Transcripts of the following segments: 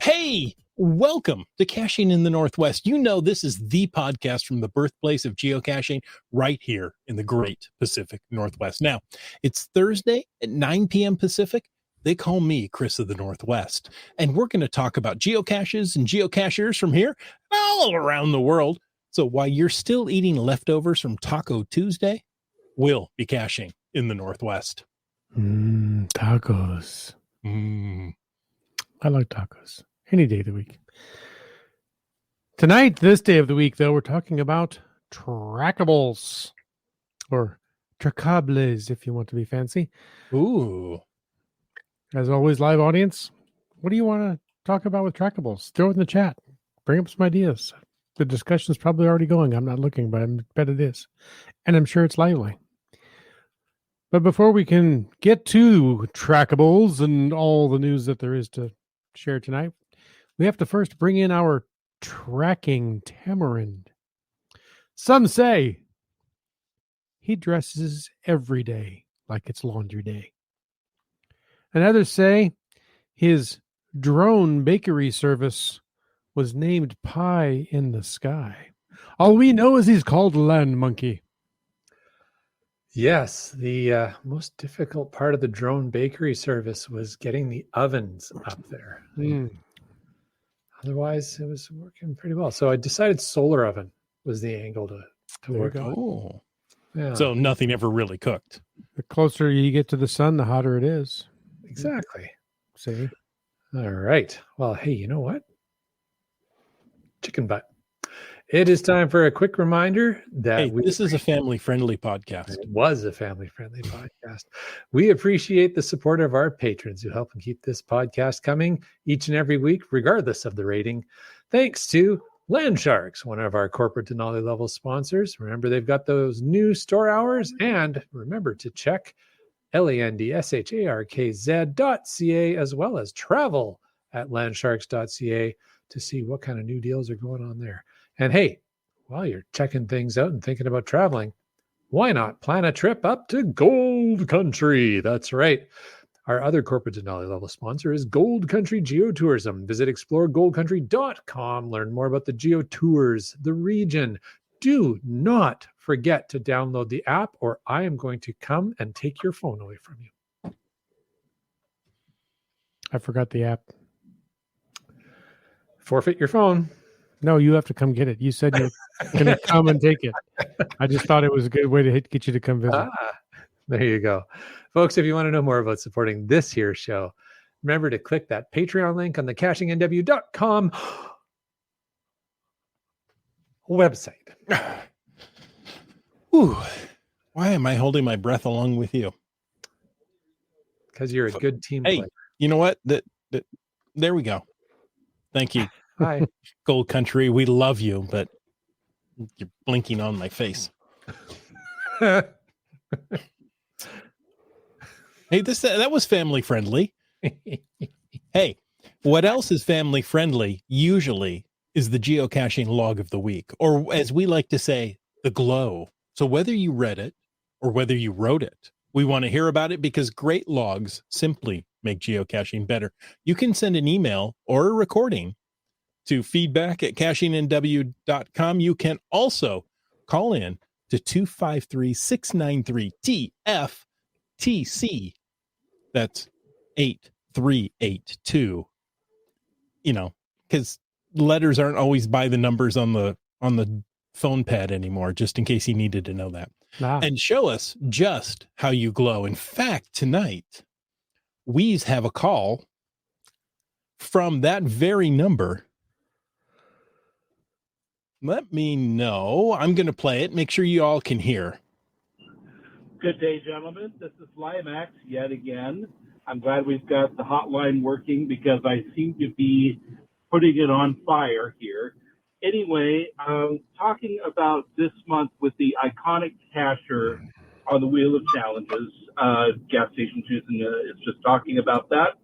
Hey, welcome to Caching in the Northwest. You know, this is the podcast from the birthplace of geocaching right here in the great Pacific Northwest. Now, it's Thursday at 9 p.m. Pacific. They call me Chris of the Northwest, and we're going to talk about geocaches and geocachers from here all around the world. So while you're still eating leftovers from Taco Tuesday, we'll be caching in the Northwest. Tacos. I like tacos any day of the week. Tonight, this day of the week, though, we're talking about Trackables, or Trackables, if you want to be fancy. Ooh. As always, live audience, what do you want to talk about with Trackables? Throw it in the chat. Bring up some ideas. The discussion's probably already going. I'm not looking, but I bet it is. And I'm sure it's lively. But before we can get to Trackables and all the news that there is to share tonight, we have to first bring in our tracking tamarind. Some say he dresses every day like it's laundry day. And others say his drone bakery service was named Pie in the Sky. All we know is he's called Land Monkey. Yes, the most difficult part of the drone bakery service was getting the ovens up there. Otherwise, it was working pretty well. So I decided solar oven was the angle to work on. Oh. Yeah, So nothing ever really cooked. The closer you get to the sun, the hotter it is. exactly. See? All right. Well, hey, you know what? Chicken butt. It is time for a quick reminder that Hey, this is a family-friendly podcast. It was a family-friendly podcast. We appreciate the support of our patrons who help keep this podcast coming each and every week, regardless of the rating. Thanks to Land Sharks, one of our corporate Denali level sponsors. Remember, they've got those new store hours, and remember to check landsharkz.ca as well as travel at landsharks.ca to see what kind of new deals are going on there. And hey, while you're checking things out and thinking about traveling, why not plan a trip up to Gold Country? That's right. Our other corporate Denali level sponsor is Gold Country Geotourism. Visit exploregoldcountry.com. Learn more about the geotours, the region. Do not forget to download the app, or I am going to come and take your phone away from you. I forgot the app. Forfeit your phone. No, you have to come get it. You said you're going to come and take it. I just thought it was a good way to get you to come visit. There you go. Folks, if you want to know more about supporting this here show, remember to click that Patreon link on the cachingnw.com website. Ooh, why am I holding my breath along with you? Because you're a good team Hey, player. you know what? There we go. Thank you. Hi. Gold Country, we love you, but you're blinking on my face. Hey, that was family friendly. Hey, what else is family friendly usually is the geocaching log of the week, or as we like to say, the glow. So whether you read it or whether you wrote it, we want to hear about it because great logs simply make geocaching better. You can send an email or a recording to feedback@cachingnw.com. You can also call in to 253-693-TFTC. That's 8382. You know, because letters aren't always by the numbers on the phone pad anymore, just in case you needed to know that. And show us just how you glow. In fact, tonight, we have a call from that very number. Let me know. I'm going to play it. Make sure you all can hear. Good day, gentlemen. This is Limax yet again. I'm glad we've got the hotline working because I seem to be putting it on fire here. Anyway, talking about this month with the iconic cacher on the Wheel of Challenges, gas station Susan is just talking about that.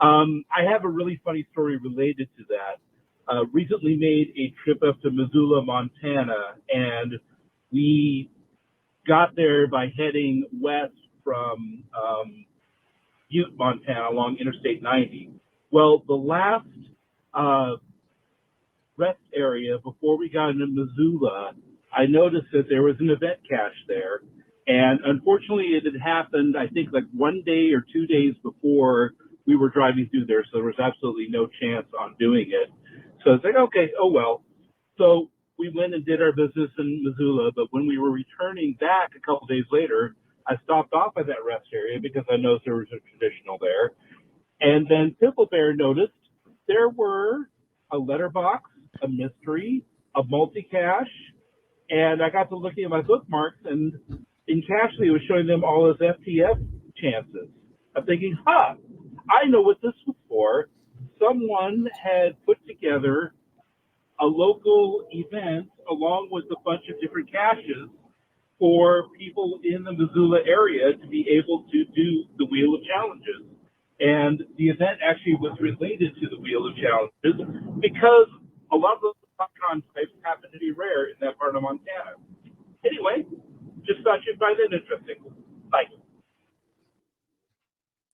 I have a really funny story related to that. Recently made a trip up to Missoula, Montana, and we got there by heading west from Butte, Montana, along Interstate 90. Well, the last rest area before we got into Missoula, I noticed that there was an event cache there. And unfortunately, it had happened, I think, like 1 day or 2 days before we were driving through there. So there was absolutely no chance on doing it. So it's like, okay, oh well. So we went and did our business in Missoula. But when we were returning back a couple days later, I stopped off at that rest area because I noticed there was a traditional there. And then Pimple Bear noticed there were a letterbox, a mystery, a multi-cache, and I got to looking at my bookmarks, and in Cachely, it was showing them all his FTF chances. I'm thinking, I know what this was for. Someone had put together a local event along with a bunch of different caches for people in the Missoula area to be able to do the Wheel of Challenges. And the event actually was related to the Wheel of Challenges because a lot of those con types happen to be rare in that part of Montana. Anyway, just thought you'd find that interesting. Bye.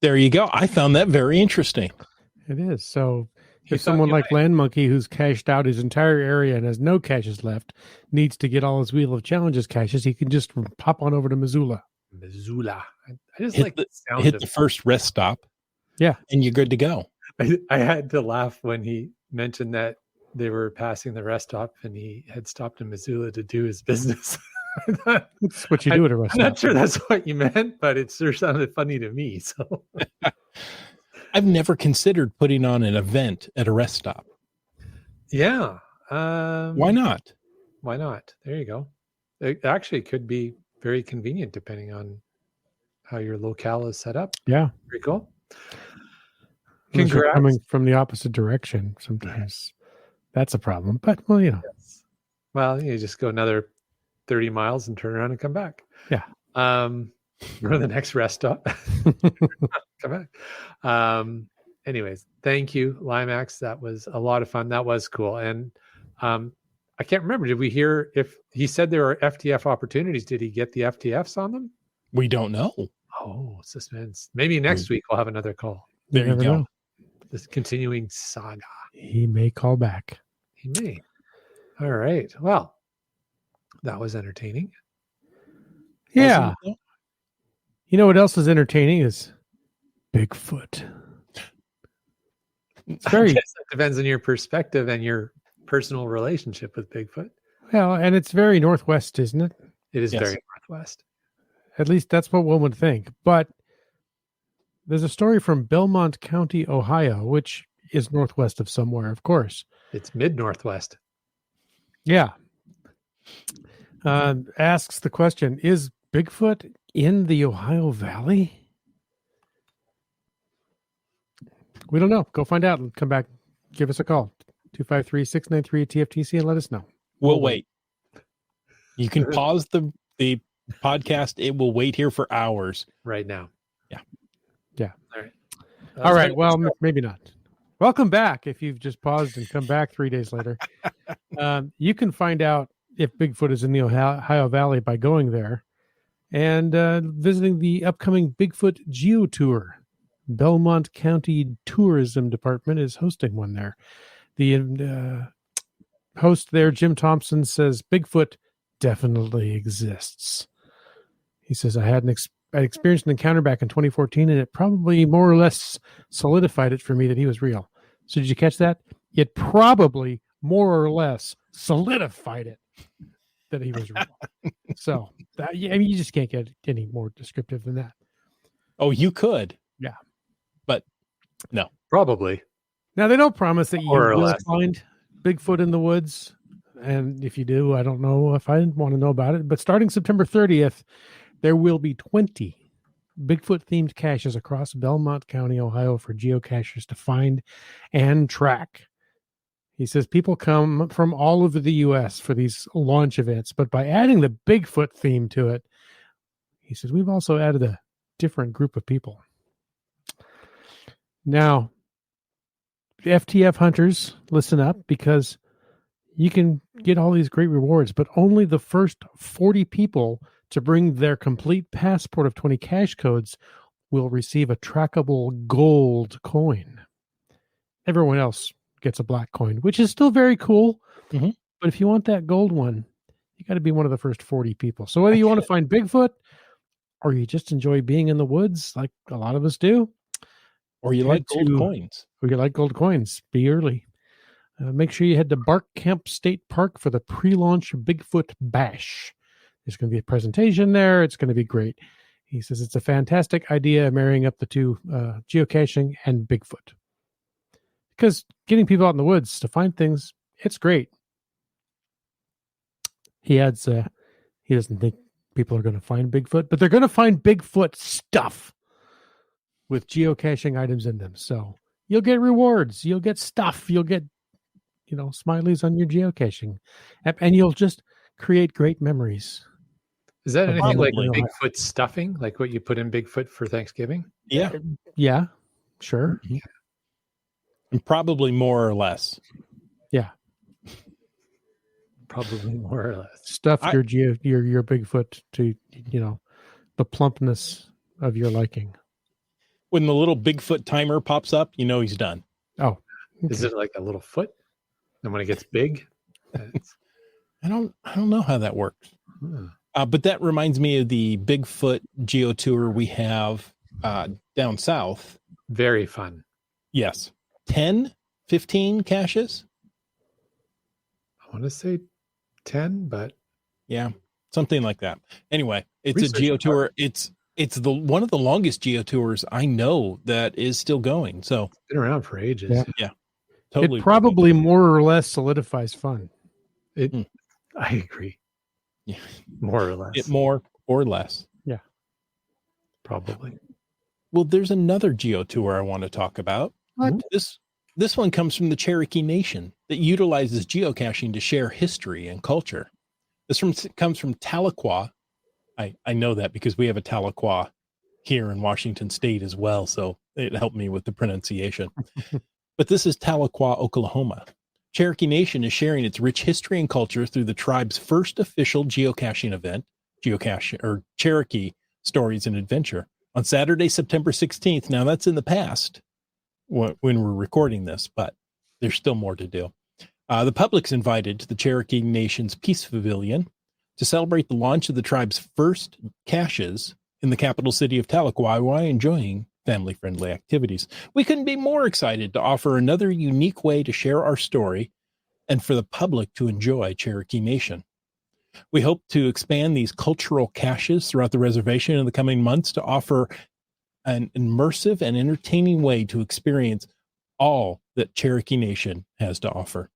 There you go. I found that very interesting. It is. So You if someone thought you like Land Monkey, who's cashed out his entire area and has no caches left, needs to get all his Wheel of Challenges caches, he can just pop on over to Missoula. Missoula. I just Hit like the- the sound Hit of the first rest stop. Yeah. And you're good to go. I had to laugh when he mentioned that they were passing the rest stop and he had stopped in Missoula to do his business. I thought, That's what you do at a rest I'm not stop. sure that's what you meant, but it sure sounded funny to me. So I've never considered putting on an event at a rest stop. yeah. Why not? Why not? There you go. It actually could be very convenient depending on how your locale is set up. Yeah. Very cool. Unless you're Congrats. coming from the opposite direction. Sometimes that's a problem. But, well, you know. Yes. Well, you just go another 30 miles and turn around and come back. Yeah. Go to the next rest stop. Come back. Anyways, thank you, Limax. That was a lot of fun. That was cool. And I can't remember. Did we hear if he said there are FTF opportunities? Did he get the FTFs on them? We don't know. Oh, suspense. Maybe next week we'll have another call. There you never go. know. This continuing saga. He may call back. He may. All right. Well, that was entertaining. Yeah. Wasn't it? You know what else is entertaining is Bigfoot. It's I very guess that depends on your perspective and your personal relationship with Bigfoot. well, and it's very Northwest, isn't it? It is Yes. very Northwest. At least that's what one would think. But there's a story from Belmont County, Ohio, which is northwest of somewhere, of course. It's mid-Northwest. Yeah. Asks the question, is Bigfoot in the Ohio Valley? We don't know. Go find out and come back. Give us a call. 253-693-TFTC and let us know. We'll wait. You can pause the podcast. It will wait here for hours. Right now. Yeah. Yeah. All right. All right. Well, maybe not. Welcome back. If you've just paused and come back 3 days later, you can find out if Bigfoot is in the Ohio Valley by going there and visiting the upcoming Bigfoot Geo Tour. Belmont County Tourism Department is hosting one there. The host there, Jim Thompson, says Bigfoot definitely exists. He says, I experienced an encounter back in 2014, and it probably more or less solidified it for me that he was real. So did you catch that? It probably more or less solidified it that he was real. So that, I mean, you just can't get any more descriptive than that. Oh, you could. Yeah. But no. Probably. Now, they don't promise that you More or will less. find Bigfoot in the woods. And if you do, I don't know if I want to know about it. But starting September 30th, there will be 20 Bigfoot-themed caches across Belmont County, Ohio for geocachers to find and track. He says people come from all over the U.S. for these launch events, but by adding the Bigfoot theme to it, he says we've also added a different group of people. Now, FTF hunters, listen up, because you can get all these great rewards, but only the first 40 people to bring their complete passport of 20 cache codes will receive a trackable gold coin. Everyone else gets a black coin, which is still very cool. Mhm. But if you want that gold one, you got to be one of the first 40 people. So whether you want to find Bigfoot or you just enjoy being in the woods like a lot of us do, Or you like gold coins. or you like gold coins, be early. Make sure you head to Bark Camp State Park for the pre-launch Bigfoot Bash. There's going to be a presentation there. It's going to be great. He says it's a fantastic idea marrying up the two, geocaching and Bigfoot. Because getting people out in the woods to find things, it's great. He adds, he doesn't think people are going to find Bigfoot, but they're going to find Bigfoot stuff with geocaching items in them. So you'll get rewards, you'll get stuff, you'll get, smileys on your geocaching, and you'll just create great memories. Is that anything like Probably. Bigfoot stuffing, like what you put in Bigfoot for Thanksgiving? Yeah. Yeah, sure. Mhm. And probably more or less. Yeah. Probably more or less. Stuff your Bigfoot to, the plumpness of your liking. When the little Bigfoot timer pops up, you know he's done. Oh, Is it like a little foot? And when it gets big, it's, I don't know how that works. But that reminds me of the Bigfoot geo tour we have down south. very fun. Yes. 10, 15 caches. I want to say 10, but Yeah. Something like that. Anyway, it's Research a geo tour. It's the one of the longest geo tours I know that is still going. So it's been around for ages. Yeah. totally. it probably more or less solidifies fun. I agree. Yeah. More or less. It more or less. Probably. Well, there's another geo tour I want to talk about. What? This one comes from the Cherokee Nation that utilizes geocaching to share history and culture. This comes from Tahlequah. I know that because we have a Tahlequah here in Washington State as well, so it helped me with the pronunciation. But this is Tahlequah, Oklahoma. Cherokee Nation is sharing its rich history and culture through the tribe's first official geocaching event, Cherokee Stories and Adventure, on Saturday, September 16th. Now, that's in the past when we're recording this, but there's still more to do. The public's invited to the Cherokee Nation's Peace Pavilion to celebrate the launch of the tribe's first caches in the capital city of Tahlequah while enjoying family-friendly activities. We couldn't be more excited to offer another unique way to share our story and for the public to enjoy Cherokee Nation. We hope to expand these cultural caches throughout the reservation in the coming months to offer an immersive and entertaining way to experience all that Cherokee Nation has to offer.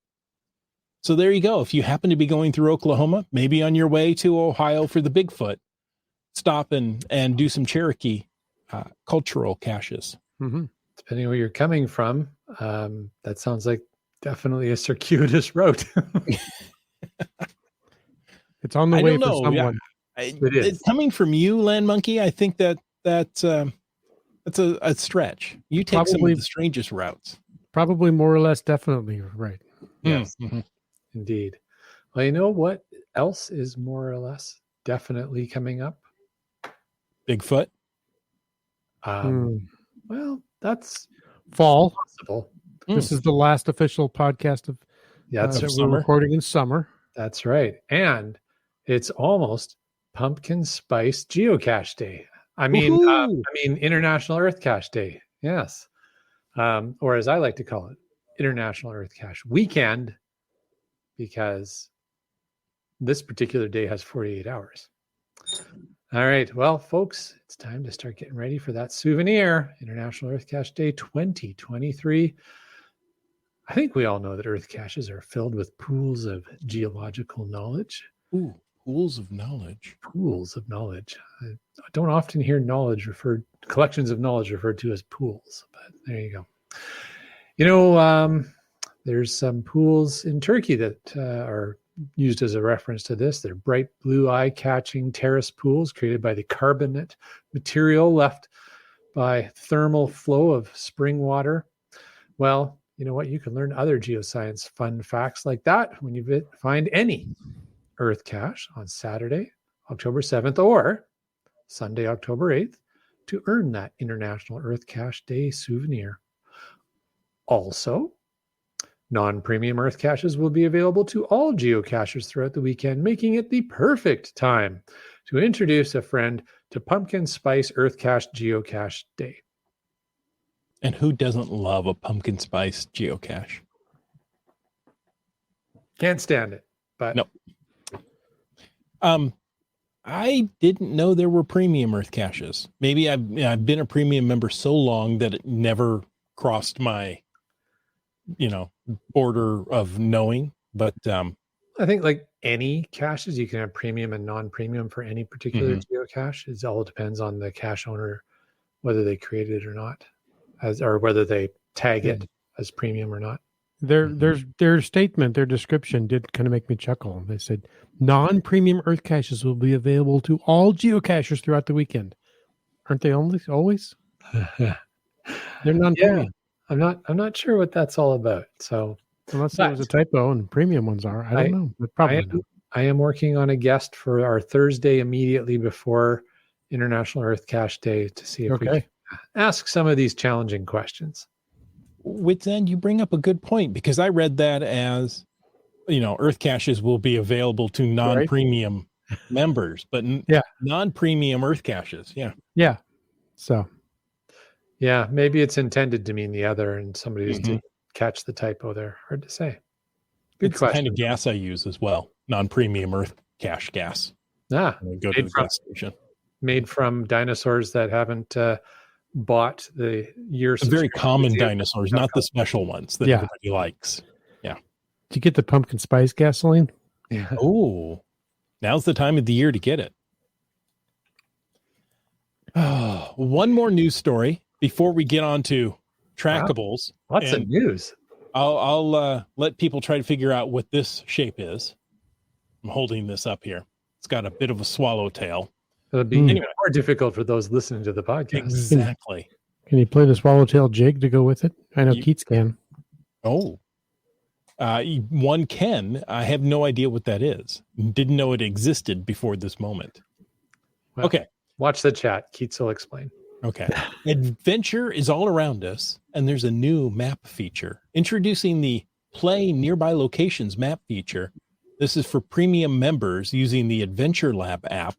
So there you go. If you happen to be going through Oklahoma, maybe on your way to Ohio for the Bigfoot, stop and do some Cherokee cultural caches. Mm-hmm. Depending where you're coming from, that sounds like definitely a circuitous route. It's on the I way don't for know. someone. It is. Coming from you, Land Monkey. I think that's a stretch. You take some Probably- of the strangest routes. Probably more or less, definitely right. Yes, Mhm. indeed. Well, you know what else is more or less definitely coming up? Bigfoot. Well, that's Fall. possible. This is the last official podcast of That's that summer. we're recording in summer. That's right. And it's almost Pumpkin Spice Geocache Day. I mean, International Earth Cache Day. Yes. Or as I like to call it, International Earth Cache Weekend, because this particular day has 48 hours. All right. Well, folks, it's time to start getting ready for that souvenir, International Earth Cache Day 2023. I think we all know that Earth caches are filled with pools of geological knowledge. Ooh, pools of knowledge. Pools of knowledge. I don't often hear collections of knowledge referred to as pools, but there you go. You know, there's some pools in Turkey that are used as a reference to this. They're bright blue eye-catching terrace pools created by the carbonate material left by thermal flow of spring water. Well, you know what? You can learn other geoscience fun facts like that when you find any Earth cache on Saturday, October 7th, or Sunday, October 8th, to earn that International Earth Cache Day souvenir. Also, Non-premium Earth caches will be available to all geocachers throughout the weekend, making it the perfect time to introduce a friend to Pumpkin Spice Earth Cache Geocache Day. And who doesn't love a pumpkin spice geocache? Can't stand it, but No. I didn't know there were premium Earth caches. Maybe I've been a premium member so long that it never crossed my, border of knowing. But I think like any caches, you can have premium and non-premium for any particular geocache. It all depends on the cache owner, whether they created it or not, or whether they tag it as premium or not. Their statement, their description did kind of make me chuckle. They said non-premium Earth caches will be available to all geocachers throughout the weekend. Aren't they always? They're non-premium. Yeah, I'm not sure what that's all about. So unless there was a typo and premium ones are, I don't know. But probably I am working on a guest for our Thursday immediately before International Earth Cache Day to see if we can ask some of these challenging questions. With end, you bring up a good point, because I read that as, Earth caches will be available to non-premium members, but non-premium Earth caches. Yeah. Yeah. So. Yeah, maybe it's intended to mean the other, and somebody just didn't catch the typo there. Hard to say. Good it's question. The kind of gas I use as well. Non-premium Earth cache gas. Ah, go to the gas station. Made from dinosaurs that haven't bought the year. The very common dinosaurs, not the special ones that everybody likes. Yeah. Did you get the pumpkin spice gasoline? Yeah. Oh, now's the time of the year to get it. Oh, one more news story before we get on to Trackables. Wow. Lots of news. I'll let people try to figure out what this shape is. I'm holding this up here. It's got a bit of a swallowtail. It'll be more difficult for those listening to the podcast. Exactly. Can you play the swallowtail jig to go with it? I know Keats can. Oh. One can. I have no idea what that is. Didn't know it existed before this moment. Well, okay. Watch the chat. Keats will explain. Okay. Adventure is all around us, and there's a new map feature. Introducing the Play Nearby Locations map feature. This is for premium members using the Adventure Lab app.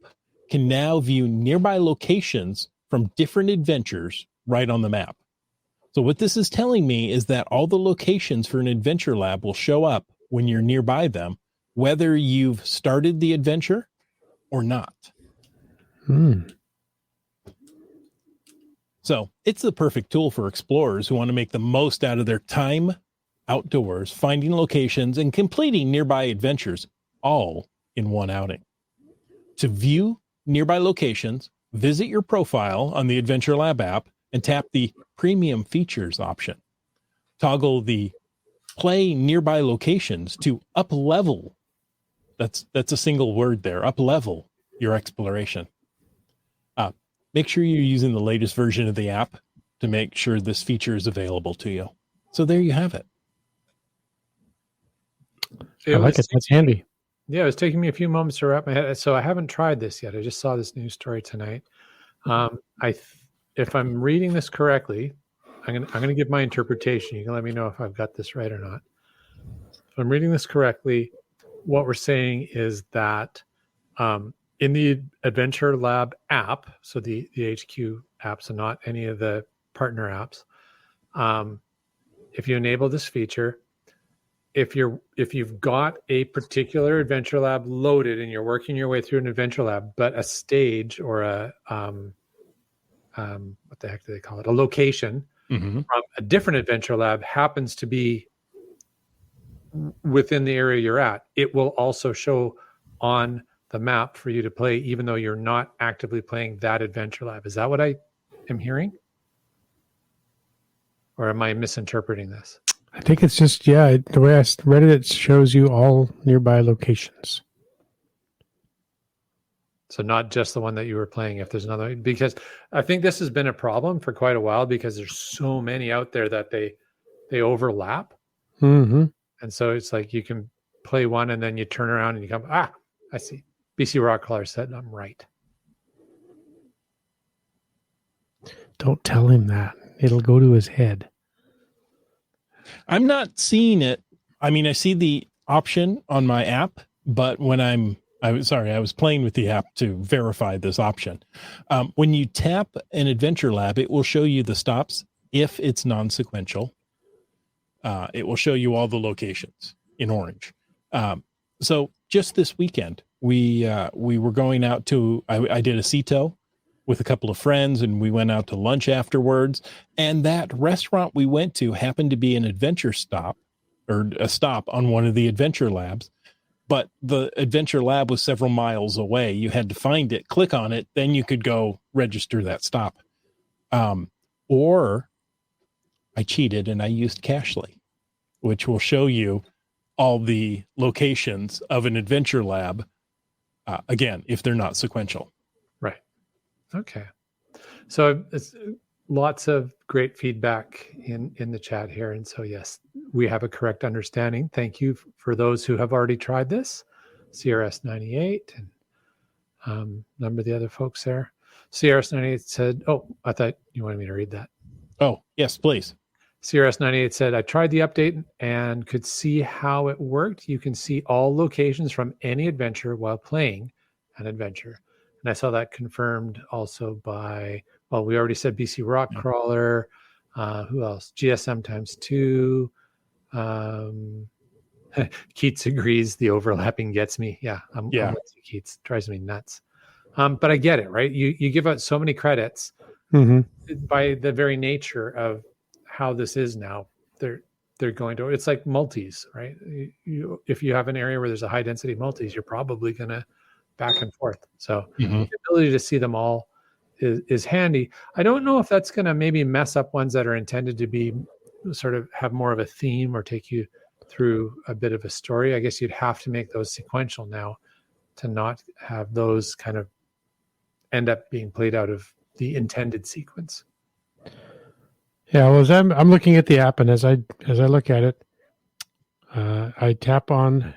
Can now view nearby locations from different adventures right on the map. So what this is telling me is that all the locations for an adventure lab will show up when you're nearby them, whether you've started the adventure or not. So it's the perfect tool for explorers who want to make the most out of their time outdoors, finding locations and completing nearby adventures all in one outing. To view nearby locations, visit your profile on the Adventure Lab app and tap the Premium Features option. Toggle the Play Nearby Locations to up-level. That's a single word there, up-level your exploration. Make sure you're using the latest version of the app to make sure this feature is available to you. So there you have it. I like it. That's handy. Yeah, it was taking me a few moments to wrap my head. So I haven't tried this yet. I just saw this news story tonight. If I'm reading this correctly, I'm gonna give my interpretation. You can let me know if I've got this right or not. If I'm reading this correctly, what we're saying is that in the Adventure Lab app, so the HQ app, so not any of the partner apps, if you enable this feature, if you've got a particular Adventure Lab loaded and you're working your way through an Adventure Lab, but a stage or a what the heck do they call it? A location from a different Adventure Lab happens to be within the area you're at, it will also show on the map for you to play, even though you're not actively playing that Adventure Lab. Is that what I am hearing? Or am I misinterpreting this? I think it's just, the way I read it, it shows you all nearby locations. So not just the one that you were playing, if there's another, because I think this has been a problem for quite a while because there's so many out there that they overlap. Mm-hmm. And so it's like you can play one and then you turn around and you come, I see. BC Rockcaller said I'm right. Don't tell him that. It'll go to his head. I'm not seeing it I mean, I see the option on my app, but when I was playing with the app to verify this option. When you tap an adventure lab, it will show you the stops if it's non-sequential. It will show you all the locations in orange. So just this weekend, we were going out to, I did a CETO with a couple of friends, and we went out to lunch afterwards. And that restaurant we went to happened to be an adventure stop, or a stop on one of the adventure labs. But the adventure lab was several miles away. You had to find it, click on it, then you could go register that stop. Or I cheated and I used Cachely, which will show you all the locations of an adventure lab. Again, if they're not sequential. Right. Okay. So it's lots of great feedback in the chat here. And so, yes, we have a correct understanding. Thank you for those who have already tried this. CRS98 and number of the other folks there. CRS98 said, oh, I thought you wanted me to read that. Oh, yes, please. CRS98 said, I tried the update and could see how it worked. You can see all locations from any adventure while playing an adventure. And I saw that confirmed also by, well, we already said BC Rock Crawler. Who else? GSM times 2. Keats agrees the overlapping gets me. Yeah, I'm with you, Keats. Drives me nuts. But I get it, right? You give out so many credits by the very nature of how this is now. They're going to, it's like multis, right? If you have an area where there's a high density multis, you're probably going to back and forth. So the ability to see them all is handy. I don't know if that's going to maybe mess up ones that are intended to be sort of have more of a theme or take you through a bit of a story. I guess you'd have to make those sequential now to not have those kind of end up being played out of the intended sequence. Yeah, well, as I'm looking at the app, and as I look at it, I tap on.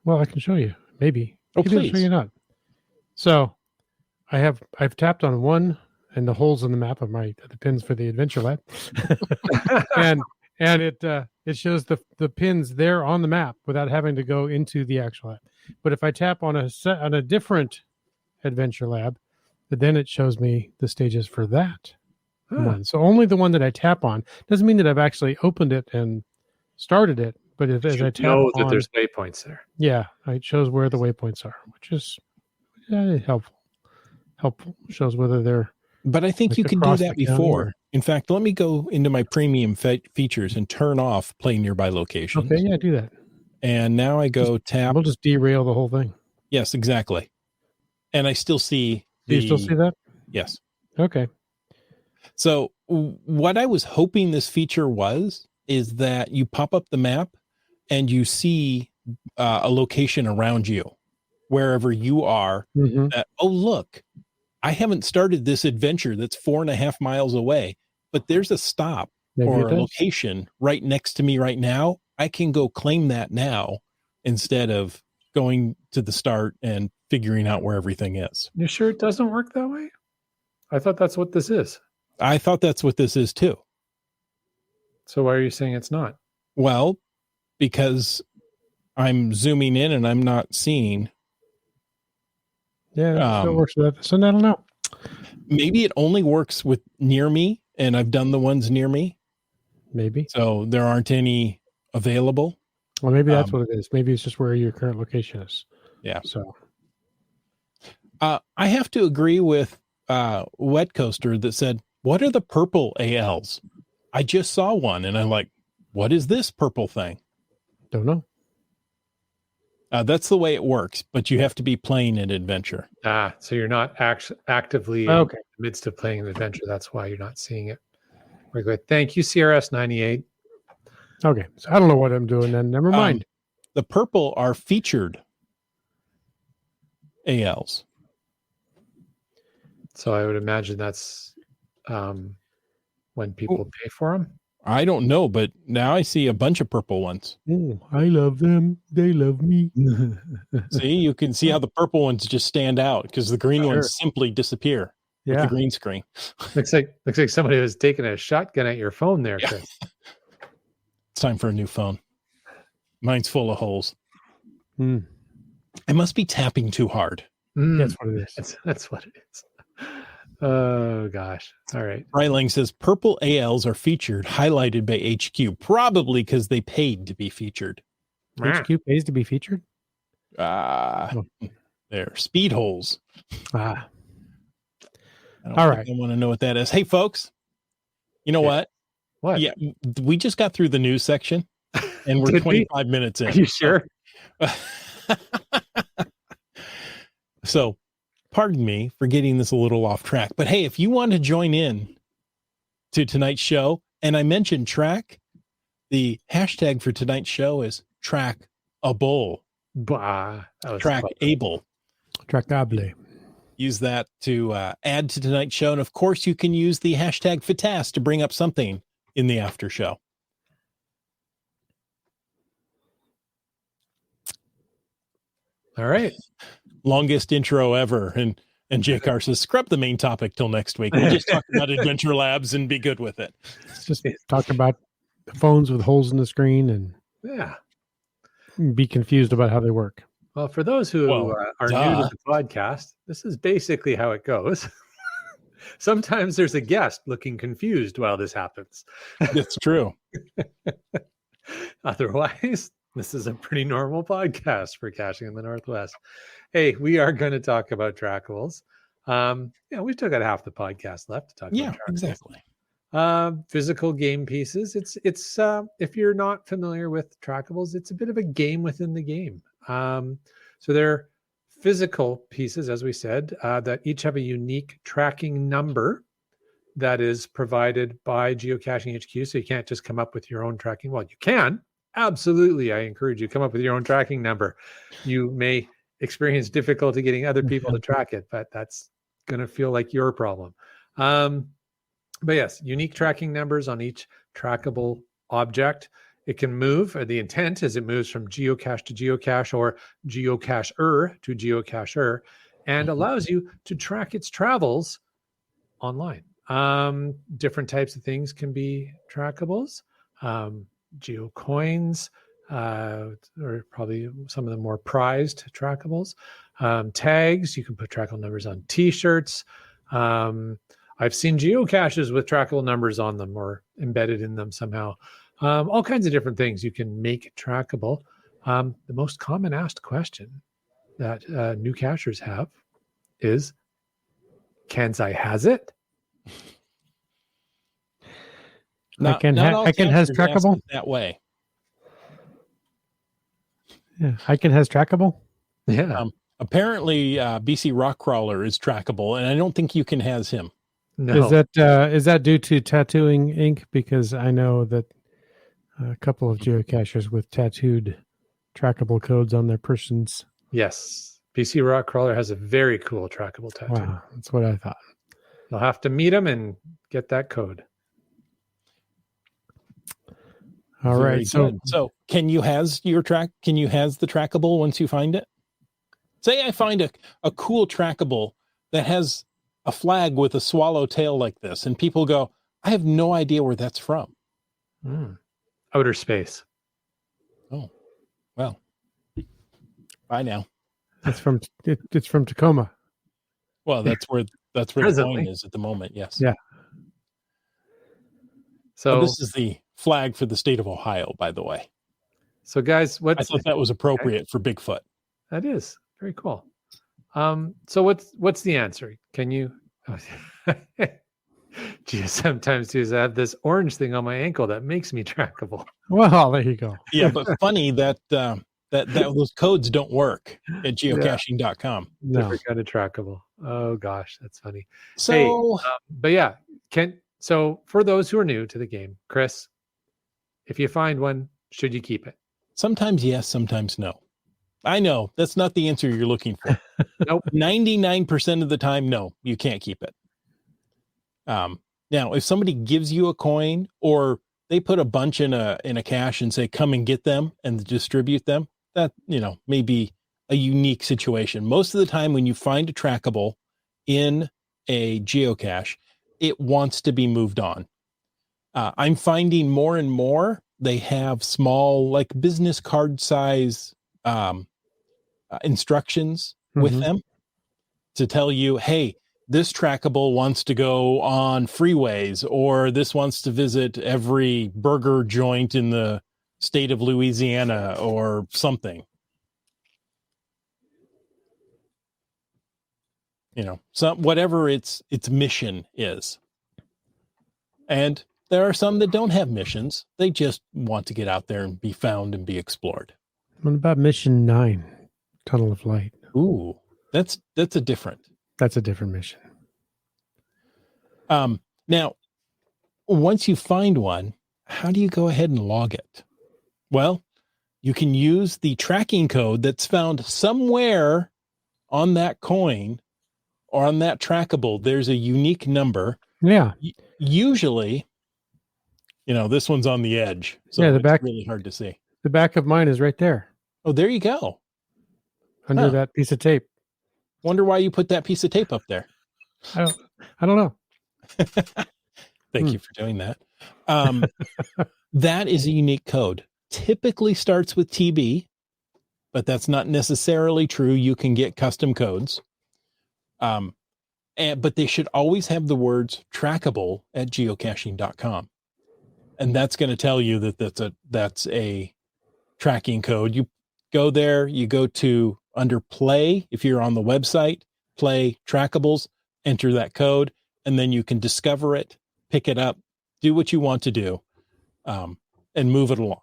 Well, I can show you. Maybe. Oh, maybe I'll please. show you not. So, I've tapped on one, and the holes in the map of the pins for the adventure lab, and it shows the pins there on the map without having to go into the actual app. But if I tap on a different adventure lab, then it shows me the stages for that one. So only the one that I tap on. Doesn't mean that I've actually opened it and started it, but as I tap know that on, there's waypoints there. Yeah, it shows where the waypoints are, which is helpful. Shows whether they're. But I think like you could do across that the county before. or- In fact, let me go into my premium features and turn off play nearby locations. Okay, yeah, do that. And now I go tap. We'll just derail the whole thing. Yes, exactly. And I still see Do you still see that? Yes. Okay. So what I was hoping this feature is that you pop up the map and you see a location around you, wherever you are. That, oh, look, I haven't started this adventure that's 4.5 miles away, but there's a stop or a location right next to me right now. I can go claim that now instead of going to the start and figuring out where everything is. You sure it doesn't work that way? I thought that's what this is. I thought that's what this is too. So why are you saying it's not? Well, because I'm zooming in and I'm not seeing. Yeah, it works with that. So I don't know. Maybe it only works with near me, and I've done the ones near me. Maybe. So there aren't any available. Well, maybe that's what it is. Maybe it's just where your current location is. Yeah. So I have to agree with Wet Coaster that said, what are the purple ALs? I just saw one and I'm like, what is this purple thing? don't know. That's the way it works, but you have to be playing an adventure. So you're not actively in the midst of playing an adventure. That's why you're not seeing it. We're good. Thank you, CRS98. Okay. So I don't know what I'm doing then. Never mind. The purple are featured ALs. So I would imagine that's when people pay for them. I don't know, but now I see a bunch of purple ones. Oh, I love them. They love me. See, you can see how the purple ones just stand out because the green ones simply disappear with the green screen. Looks like somebody was taking a shotgun at your phone there, Chris. It's time for a new phone. Mine's full of holes. Hmm. I must be tapping too hard. That's what it is. That's what it is. Oh gosh. All right. Ryling says purple ALs are featured, highlighted by HQ, probably because they paid to be featured. HQ pays to be featured. They're speed holes. Ah. I don't All think right. I want to know what that is. Hey, folks, you know what? What? Yeah, we just got through the news section, and we're Did we? 25 minutes in. Are you sure? So, pardon me for getting this a little off track, but hey, if you want to join in to tonight's show, and I mentioned track, the hashtag for tonight's show is trackable. Bah. That was Trackable. Trackable. Use that to add to tonight's show. And of course, you can use the hashtag FITAS to bring up something in the after show. All right. Longest intro ever. And JCar says, scrub the main topic till next week. We'll just talk about Adventure Labs and be good with it. Let's just talk about the phones with holes in the screen and Yeah. be confused about how they work. Well, for those who are new to the podcast, this is basically how it goes. Sometimes there's a guest looking confused while this happens. That's true. Otherwise, this is a pretty normal podcast for Caching in the Northwest. Hey, we are going to talk about Trackables. We've still got half the podcast left to talk about Trackables. Exactly. Physical game pieces. It's if you're not familiar with Trackables, it's a bit of a game within the game. So they're physical pieces, as we said, that each have a unique tracking number that is provided by Geocaching HQ. So you can't just come up with your own tracking. Well, you can. Absolutely. I encourage you to come up with your own tracking number. You may experience difficulty getting other people to track it, but that's going to feel like your problem. But yes, unique tracking numbers on each trackable object. It can move. The intent is it moves from geocache to geocache or geocacher to geocacher and allows you to track its travels online. Different types of things can be trackables. Geocoins, or probably some of the more prized trackables. Tags, you can put trackable numbers on t-shirts. I've seen geocaches with trackable numbers on them or embedded in them somehow. All kinds of different things you can make trackable. The most common asked question that new cachers have is, "Kansai has it?" I can has trackable that way. Yeah, I can has trackable. Yeah. Apparently, BC Rockcrawler is trackable, and I don't think you can has him. No. Is that due to tattooing ink? Because I know that a couple of geocachers with tattooed trackable codes on their persons. Yes. BC Rockcrawler has a very cool trackable tattoo. Wow, that's what I thought. You'll have to meet him and get that code. All Very right. So can you has the trackable once you find it? Say I find a cool trackable that has a flag with a swallow tail like this, and people go, I have no idea where that's from. Outer space. Oh, well, bye now. It's from Tacoma. Well, that's where the coin is at the moment. Yes. Yeah. So Oh, this is the flag for the state of Ohio, by the way. So guys, I thought that was appropriate for Bigfoot. That is very cool. So what's the answer? Can you? Geez, sometimes I have this orange thing on my ankle that makes me trackable. Well, there you go. Yeah, but funny that those codes don't work at geocaching.com. No. Different kind of trackable. Oh gosh, that's funny. So, but yeah, so for those who are new to the game, Chris, if you find one, should you keep it? Sometimes yes, sometimes no. I know that's not the answer you're looking for. Nope. 99% of the time, no, you can't keep it. Now, if somebody gives you a coin or they put a bunch in a cache and say, come and get them and distribute them, that, may be a unique situation. Most of the time when you find a trackable in a geocache, it wants to be moved on. I'm finding more and more they have small, like business card size instructions with them to tell you, hey, this trackable wants to go on freeways, or this wants to visit every burger joint in the state of Louisiana or something. Whatever its mission is. And there are some that don't have missions. They just want to get out there and be found and be explored. What about mission 9, Tunnel of Light? Ooh, that's a different. That's a different mission. Now, once you find one, how do you go ahead and log it? Well, you can use the tracking code that's found somewhere on that coin or on that trackable. There's a unique number. Yeah. Usually, this one's on the edge. So yeah, the it's back really hard to see. The back of mine is right there. Oh, there you go. Under that piece of tape. Wonder why you put that piece of tape up there. I don't know. Thank you for doing that. That is a unique code. Typically starts with TB, but that's not necessarily true. You can get custom codes. But they should always have the words trackable at geocaching.com. And that's going to tell you that that's a tracking code. You go there, you go to under play. If you're on the website, play trackables, enter that code, and then you can discover it, pick it up, do what you want to do, and move it along.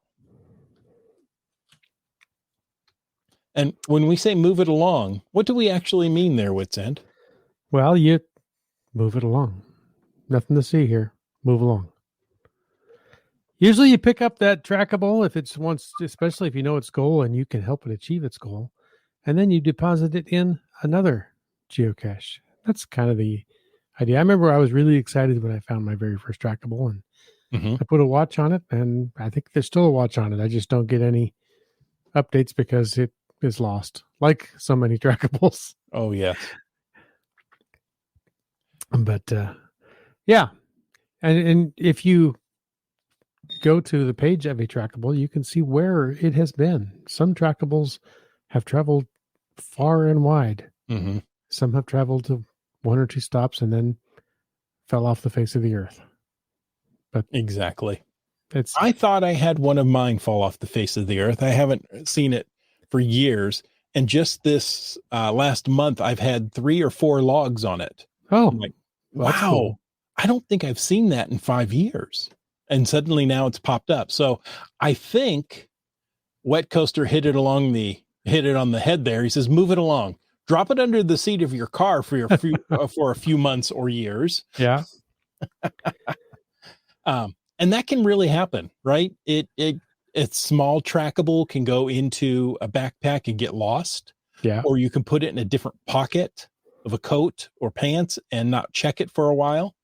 And when we say move it along, what do we actually mean there, Wits End? Well, you move it along. Nothing to see here. Move along. Usually you pick up that trackable if it's once, especially if you know its goal and you can help it achieve its goal, and then you deposit it in another geocache. That's kind of the idea. I remember I was really excited when I found my very first trackable, and I put a watch on it, and I think there's still a watch on it. I just don't get any updates because it is lost, like so many trackables. Oh, yeah. But yeah, and if you go to the page of a trackable, you can see where it has been. Some trackables have traveled far and wide. Some have traveled to 1 or 2 stops and then fell off the face of the earth. But exactly. I thought I had one of mine fall off the face of the earth. I haven't seen it for years. And just this last month, I've had 3 or 4 logs on it. Oh, I'm like, wow. Cool. I don't think I've seen that in 5 years. And suddenly now it's popped up. So I think Wet Coaster hit it on the head there. He says, move it along. Drop it under the seat of your car for for a few months or years. Yeah. And that can really happen, right? It's small trackable can go into a backpack and get lost. Yeah. Or you can put it in a different pocket of a coat or pants and not check it for a while.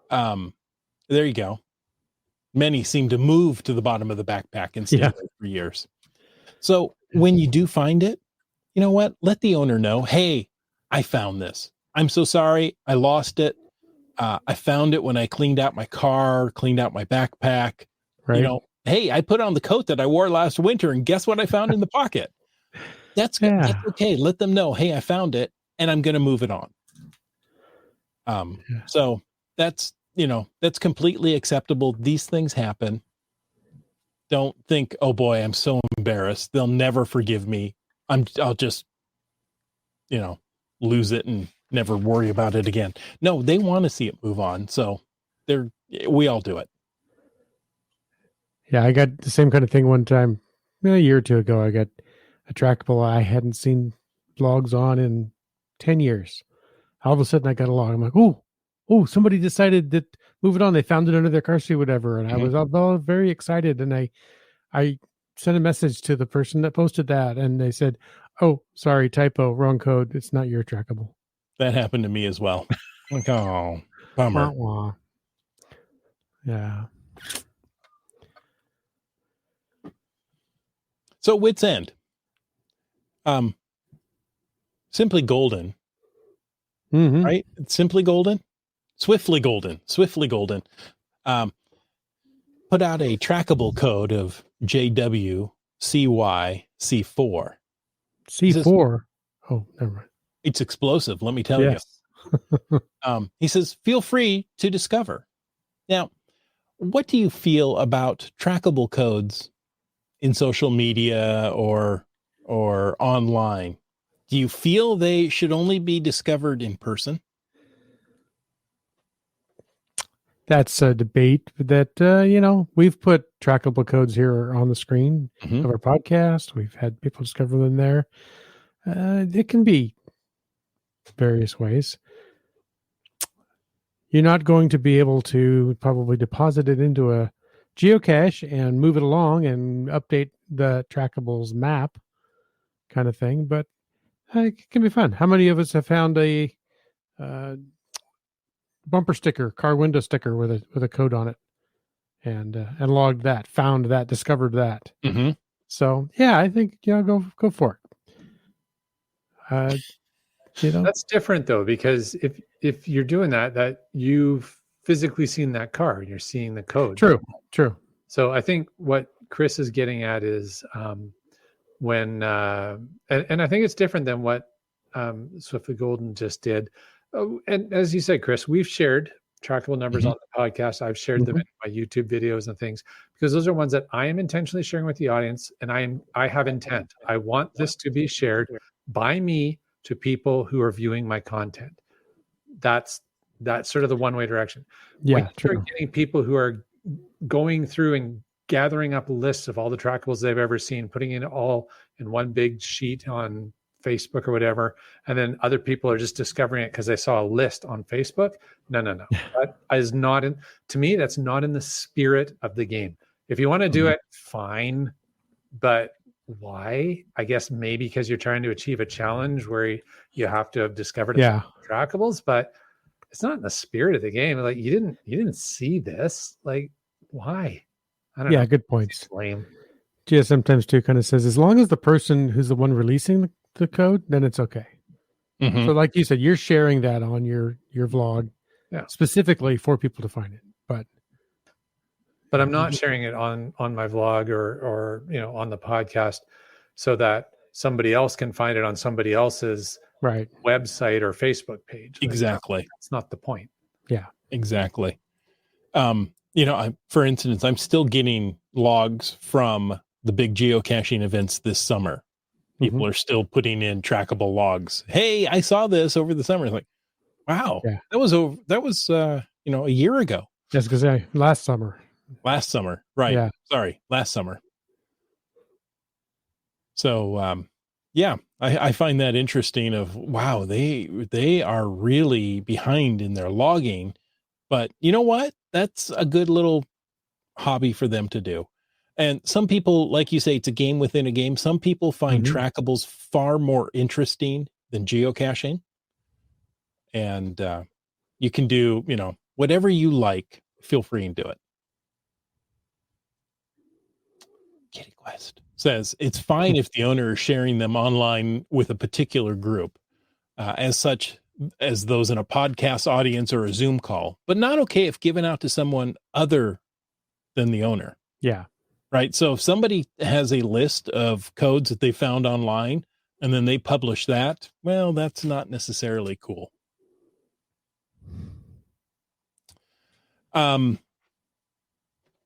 There you go. Many seem to move to the bottom of the backpack and stay there for years. So when you do find it, you know what? Let the owner know, hey, I found this. I'm so sorry. I lost it. I found it when I cleaned out my car, cleaned out my backpack. Right. Hey, I put on the coat that I wore last winter and guess what I found in the pocket? That's okay. Let them know, hey, I found it and I'm going to move it on. So that's completely acceptable. These things happen. Don't think, oh boy, I'm so embarrassed. They'll never forgive me. I'll just, lose it and never worry about it again. No, they want to see it move on. So we all do it. Yeah. I got the same kind of thing one time, a year or 2 ago. I got a trackable I hadn't seen logs on in 10 years. All of a sudden I got a log. I'm like, oh, somebody decided that move it on. They found it under their car seat, whatever. And I was all very excited. And I sent a message to the person that posted that. And they said, oh, sorry, typo, wrong code. It's not your trackable. That happened to me as well. Like, oh, bummer. Wah, wah. Yeah. So Wits End. Simply Golden. Right? Simply Golden. Swiftly Golden. put out a trackable code of JWCYC4. C4. Oh, never mind. It's explosive, let me tell Yes. you. He says, feel free to discover. Now, what do you feel about trackable codes in social media or online? Do you feel they should only be discovered in person? That's a debate that, we've put trackable codes here on the screen Mhm. of our podcast. We've had people discover them there. It can be various ways. You're not going to be able to probably deposit it into a geocache and move it along and update the trackables map kind of thing, but it can be fun. How many of us have found a bumper sticker, car window sticker with a code on it, and logged that, found that, discovered that? Mm-hmm. So yeah, I think go for it. That's different though, because if you're doing that you've physically seen that car and you're seeing the code. True. So I think what Chris is getting at is when and I think it's different than what Swiftly Golden just did. And as you said, Chris, we've shared trackable numbers on the podcast. I've shared them in my YouTube videos and things, because those are ones that I am intentionally sharing with the audience, and I have intent. I want this to be shared by me to people who are viewing my content. That's sort of the one-way direction. Yeah, when you true. start getting people who are going through and gathering up lists of all the trackables they've ever seen, putting it all in one big sheet on Facebook or whatever, and then other people are just discovering it because they saw a list on Facebook. No. That is not to me, that's not in the spirit of the game. If you want to do it, fine. But why? I guess maybe because you're trying to achieve a challenge where you have to have discovered trackables, but it's not in the spirit of the game. Like you didn't see this. Like why? I don't know. Good points. It's lame. Gia sometimes too kind of says, as long as the person who's the one releasing the code, then it's okay. Mm-hmm. So like you said, you're sharing that on your vlog specifically for people to find it. But I'm not sharing it on my vlog or on the podcast so that somebody else can find it on somebody else's website or Facebook page. Exactly. That's not the point. Yeah, exactly. For instance, I'm still getting logs from the big geocaching events this summer. People are still putting in trackable logs. Hey, I saw this over the summer. It's like, wow, that was a year ago. Yes, because last summer. Right? Yeah. Sorry, last summer. So, I find that interesting. Of wow, they are really behind in their logging, but you know what? That's a good little hobby for them to do. And some people, like you say, it's a game within a game. Some people find trackables far more interesting than geocaching. And you can do, whatever you like, feel free and do it. Kitty Quest says it's fine if the owner is sharing them online with a particular group, as such as those in a podcast audience or a Zoom call, but not okay if given out to someone other than the owner. Yeah. Right. So if somebody has a list of codes that they found online and then they publish that, well, that's not necessarily cool.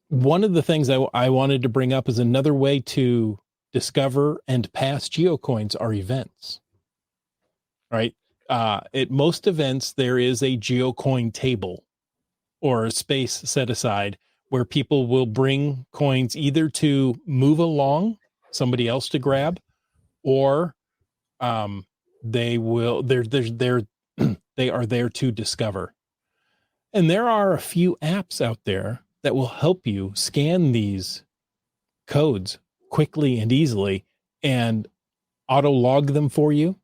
One of the things I wanted to bring up is another way to discover and pass geocoins are events. Right. At most events, there is a geocoin table or a space set aside where people will bring coins either to move along, somebody else to grab, or they are there to discover. And there are a few apps out there that will help you scan these codes quickly and easily and auto log them for you.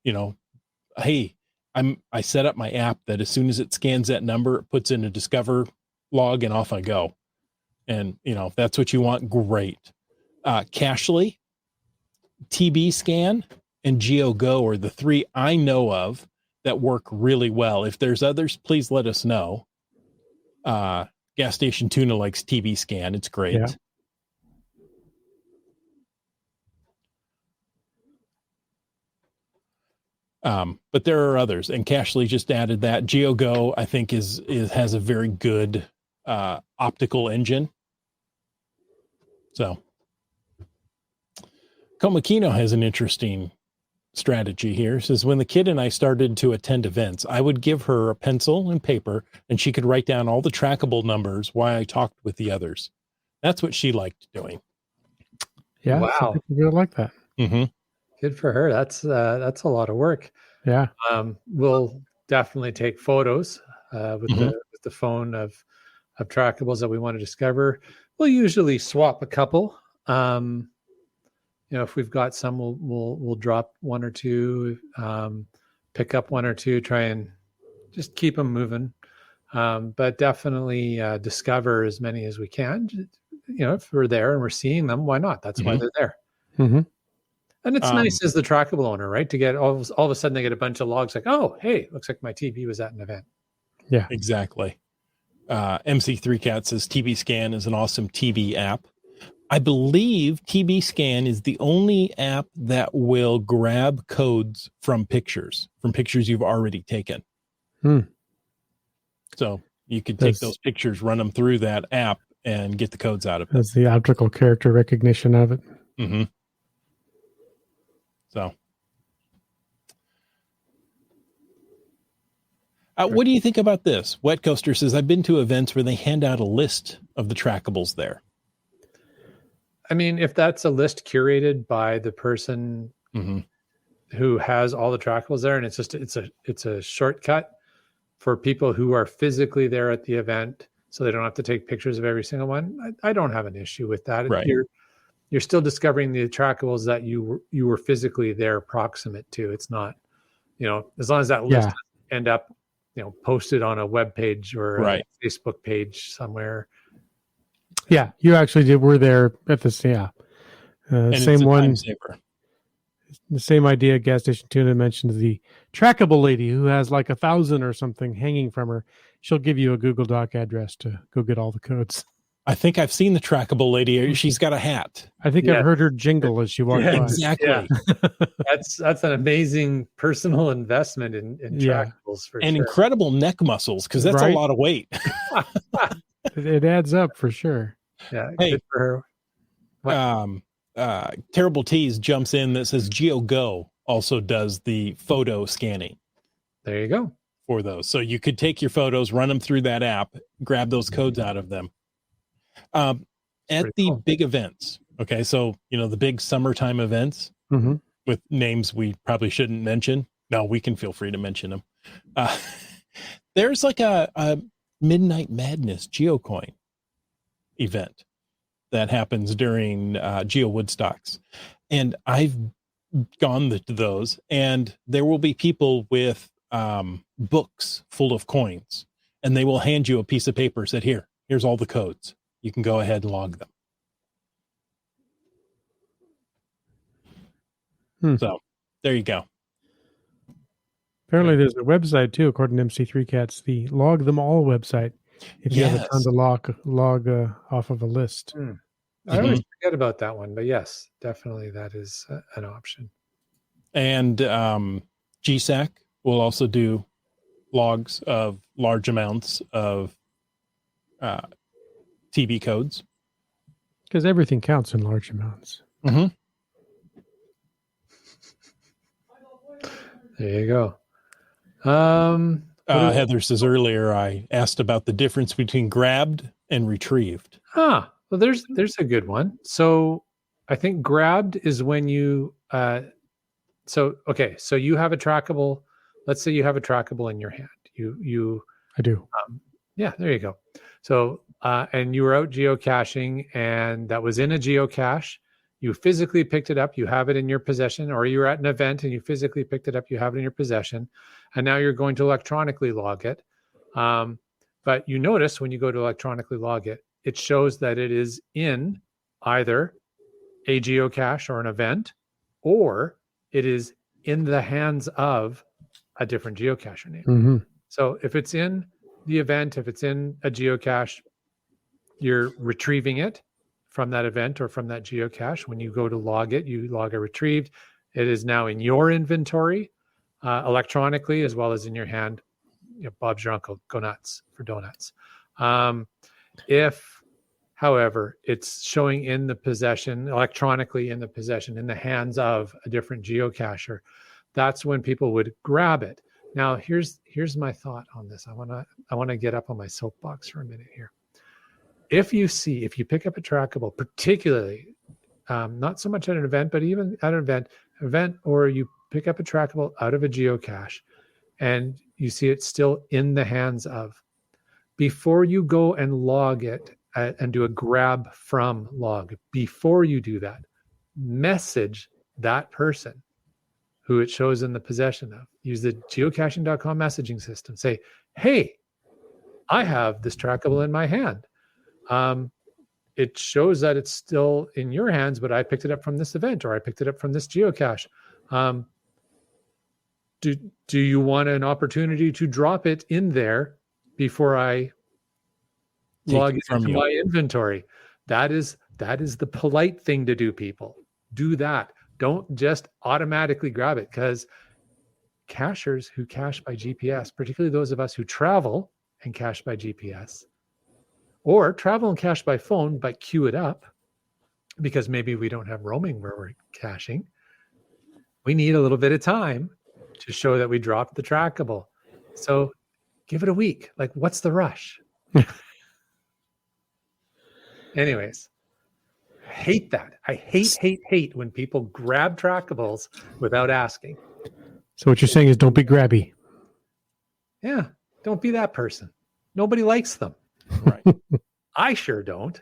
Hey, I set up my app that as soon as it scans that number, it puts in a discover log and off I go. And, if that's what you want, great. Cachly, TB Scan, and GeoGo are the three I know of that work really well. If there's others, please let us know. Gas Station Tuna likes TV Scan. It's great. Yeah. But there are others, and Cashly just added that. GeoGo, I think, has a very good optical engine. So Komakino has an interesting strategy here. It says, when the kid and I started to attend events, I would give her a pencil and paper, and she could write down all the trackable numbers while I talked with the others. That's what she liked doing. Yeah. Wow. Some people really like that. Mm-hmm. Good for her. That's a lot of work. Yeah. We'll definitely take photos with the phone of trackables that we want to discover. We'll usually swap a couple. If we've got some, we'll drop one or two, pick up one or two, try and just keep them moving. But definitely discover as many as we can. If we're there and we're seeing them, why not? That's why they're there. Mm-hmm. And it's nice as the trackable owner, right? To get all of a sudden they get a bunch of logs like, oh, hey, looks like my TV was at an event. Yeah, exactly. MC3 Cat says TB Scan is an awesome TV app. I believe TB Scan is the only app that will grab codes from pictures you've already taken. So you could take those pictures, run them through that app, and get the codes out of it. That's the optical character recognition of it. Mm-hmm. So, what do you think about this? Wet Coaster says, I've been to events where they hand out a list of the trackables there. I mean, if that's a list curated by the person who has all the trackables there, and it's a shortcut for people who are physically there at the event, so they don't have to take pictures of every single one. I don't have an issue with that. Right. You're still discovering the trackables that you were physically there proximate to. It's not, as long as that list end up, posted on a web page or a Facebook page somewhere. Yeah, you actually were there at this. Yeah, same one. The same idea. Gas Station Tuna mentioned the trackable lady who has like 1,000 or something hanging from her. She'll give you a Google Doc address to go get all the codes. I think I've seen the trackable lady. She's got a hat. I think I've heard her jingle as she walked by. Exactly. Yeah. That's an amazing personal investment in trackables for and sure. incredible neck muscles, because that's a lot of weight. It adds up for sure. Yeah. Hey, good for her. Terrible Tease jumps in that says GeoGo also does the photo scanning. There you go. For those. So you could take your photos, run them through that app, grab those codes out of them. At the big events, okay, so the big summertime events with names we probably shouldn't mention. No, we can feel free to mention them. There's like a Midnight Madness GeoCoin event that happens during Geo Woodstocks, and I've gone to those, and there will be people with books full of coins, and they will hand you a piece of paper, said, here's all the codes. You can go ahead and log them. So there you go. Apparently there's a website too, according to MC3 Cats, the Log Them All website. If you have a ton to log off of a list. I always forget about that one, but yes, definitely that is an option. And GSAC will also do logs of large amounts of TV codes. Because everything counts in large amounts. There you go. Heather says earlier I asked about the difference between grabbed and retrieved. Well, there's a good one. So I think grabbed is when you so you have a trackable. Let's say you have a trackable in your hand. I do. Yeah, there you go. So and you were out geocaching, and that was in a geocache. You physically picked it up, you have it in your possession, or you were at an event and you physically picked it up, you have it in your possession, and now you're going to electronically log it. But you notice when you go to electronically log it, it shows that it is in either a geocache or an event, or it is in the hands of a different geocacher name. So if it's in the event, if it's in a geocache, you're retrieving it from that event or from that geocache. When you go to log it, you log a retrieved. It is now in your inventory electronically as well as in your hand. Bob's your uncle. Go nuts for donuts. If, however, it's showing in the possession, electronically in the possession, in the hands of a different geocacher, that's when people would grab it. Now, here's my thought on this. I want to get up on my soapbox for a minute here. If you pick up a trackable, particularly not so much at an event, but even at an event, or you pick up a trackable out of a geocache and you see it still in the hands of, before you go and log it and do a grab from log, before you do that, message that person who it shows in the possession of. Use the geocaching.com messaging system. Say, hey, I have this trackable in my hand. It shows that it's still in your hands, but I picked it up from this event, or I picked it up from this geocache. Do you want an opportunity to drop it in there before I log it into my inventory? That is the polite thing to do, people. Do that. Don't just automatically grab it, because cachers who cache by GPS, particularly those of us who travel and cache by GPS, or travel and cache by phone, but queue it up because maybe we don't have roaming where we're caching. We need a little bit of time to show that we dropped the trackable. So give it a week. Like, what's the rush? Anyways, I hate that. I hate when people grab trackables without asking. So what you're saying is don't be grabby. Yeah, don't be that person. Nobody likes them. Right. I sure don't.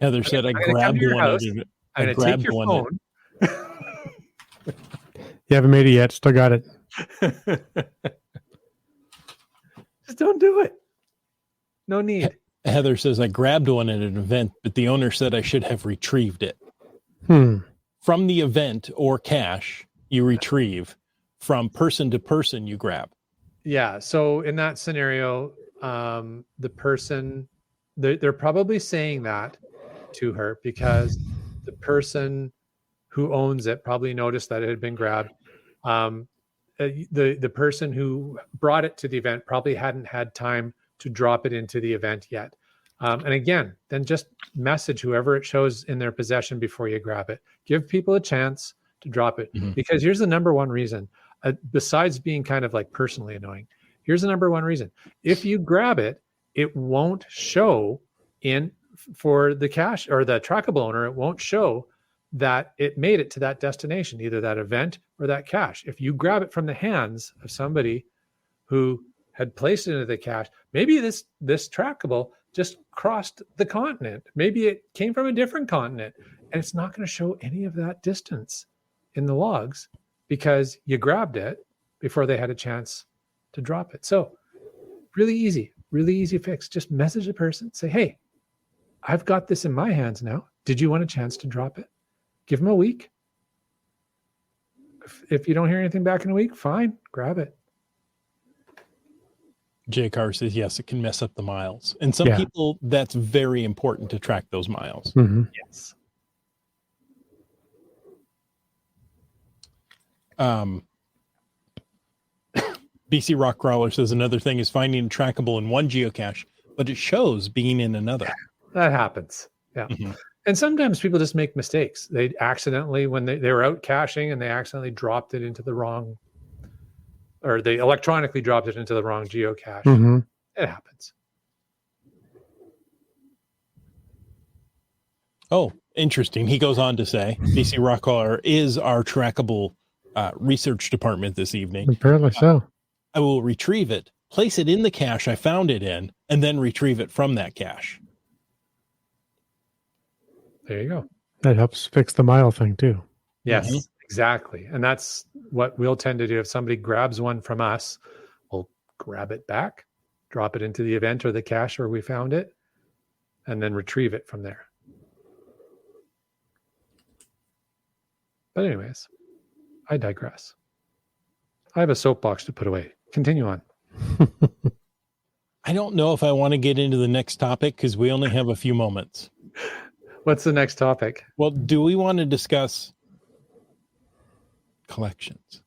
Heather said I grabbed one. I'm going to take your phone. You haven't made it yet. Still got it. Just don't do it. No need. Heather says I grabbed one at an event, but the owner said I should have retrieved it. From the event or cache, you retrieve. From person to person, you grab. Yeah. So in that scenario, the person, they're probably saying that to her because the person who owns it probably noticed that it had been grabbed. The person who brought it to the event probably hadn't had time to drop it into the event yet. And again, then just message whoever it shows in their possession before you grab it. Give people a chance to drop it. Because here's the number one reason, besides being kind of like personally annoying, here's the number one reason. If you grab it, it won't show for the cache or the trackable owner, it won't show that it made it to that destination, either that event or that cache. If you grab it from the hands of somebody who had placed it into the cache, maybe this trackable just crossed the continent. Maybe it came from a different continent, and it's not going to show any of that distance in the logs because you grabbed it before they had a chance to drop it. So really easy fix. Just message the person, say, hey, I've got this in my hands now. Did you want a chance to drop it? Give them a week. If you don't hear anything back in a week, fine, grab it. JCar says, yes, it can mess up the miles. And some people, that's very important to track those miles. Yes. BC Rock Crawler says another thing is finding a trackable in one geocache, but it shows being in another. That happens. Yeah. And sometimes people just make mistakes. They accidentally, when they were out caching and they accidentally dropped it into the wrong, or they electronically dropped it into the wrong geocache. It happens. Oh, interesting. He goes on to say, BC Rock Crawler is our trackable research department this evening. Apparently so. I will retrieve it, place it in the cache I found it in, and then retrieve it from that cache. There you go. That helps fix the mile thing too. Yes, exactly. And that's what we'll tend to do. If somebody grabs one from us, we'll grab it back, drop it into the event or the cache where we found it, and then retrieve it from there. But anyways, I digress. I have a soapbox to put away. Continue on. I don't know if I want to get into the next topic because we only have a few moments. What's the next topic? Well, do we want to discuss collections?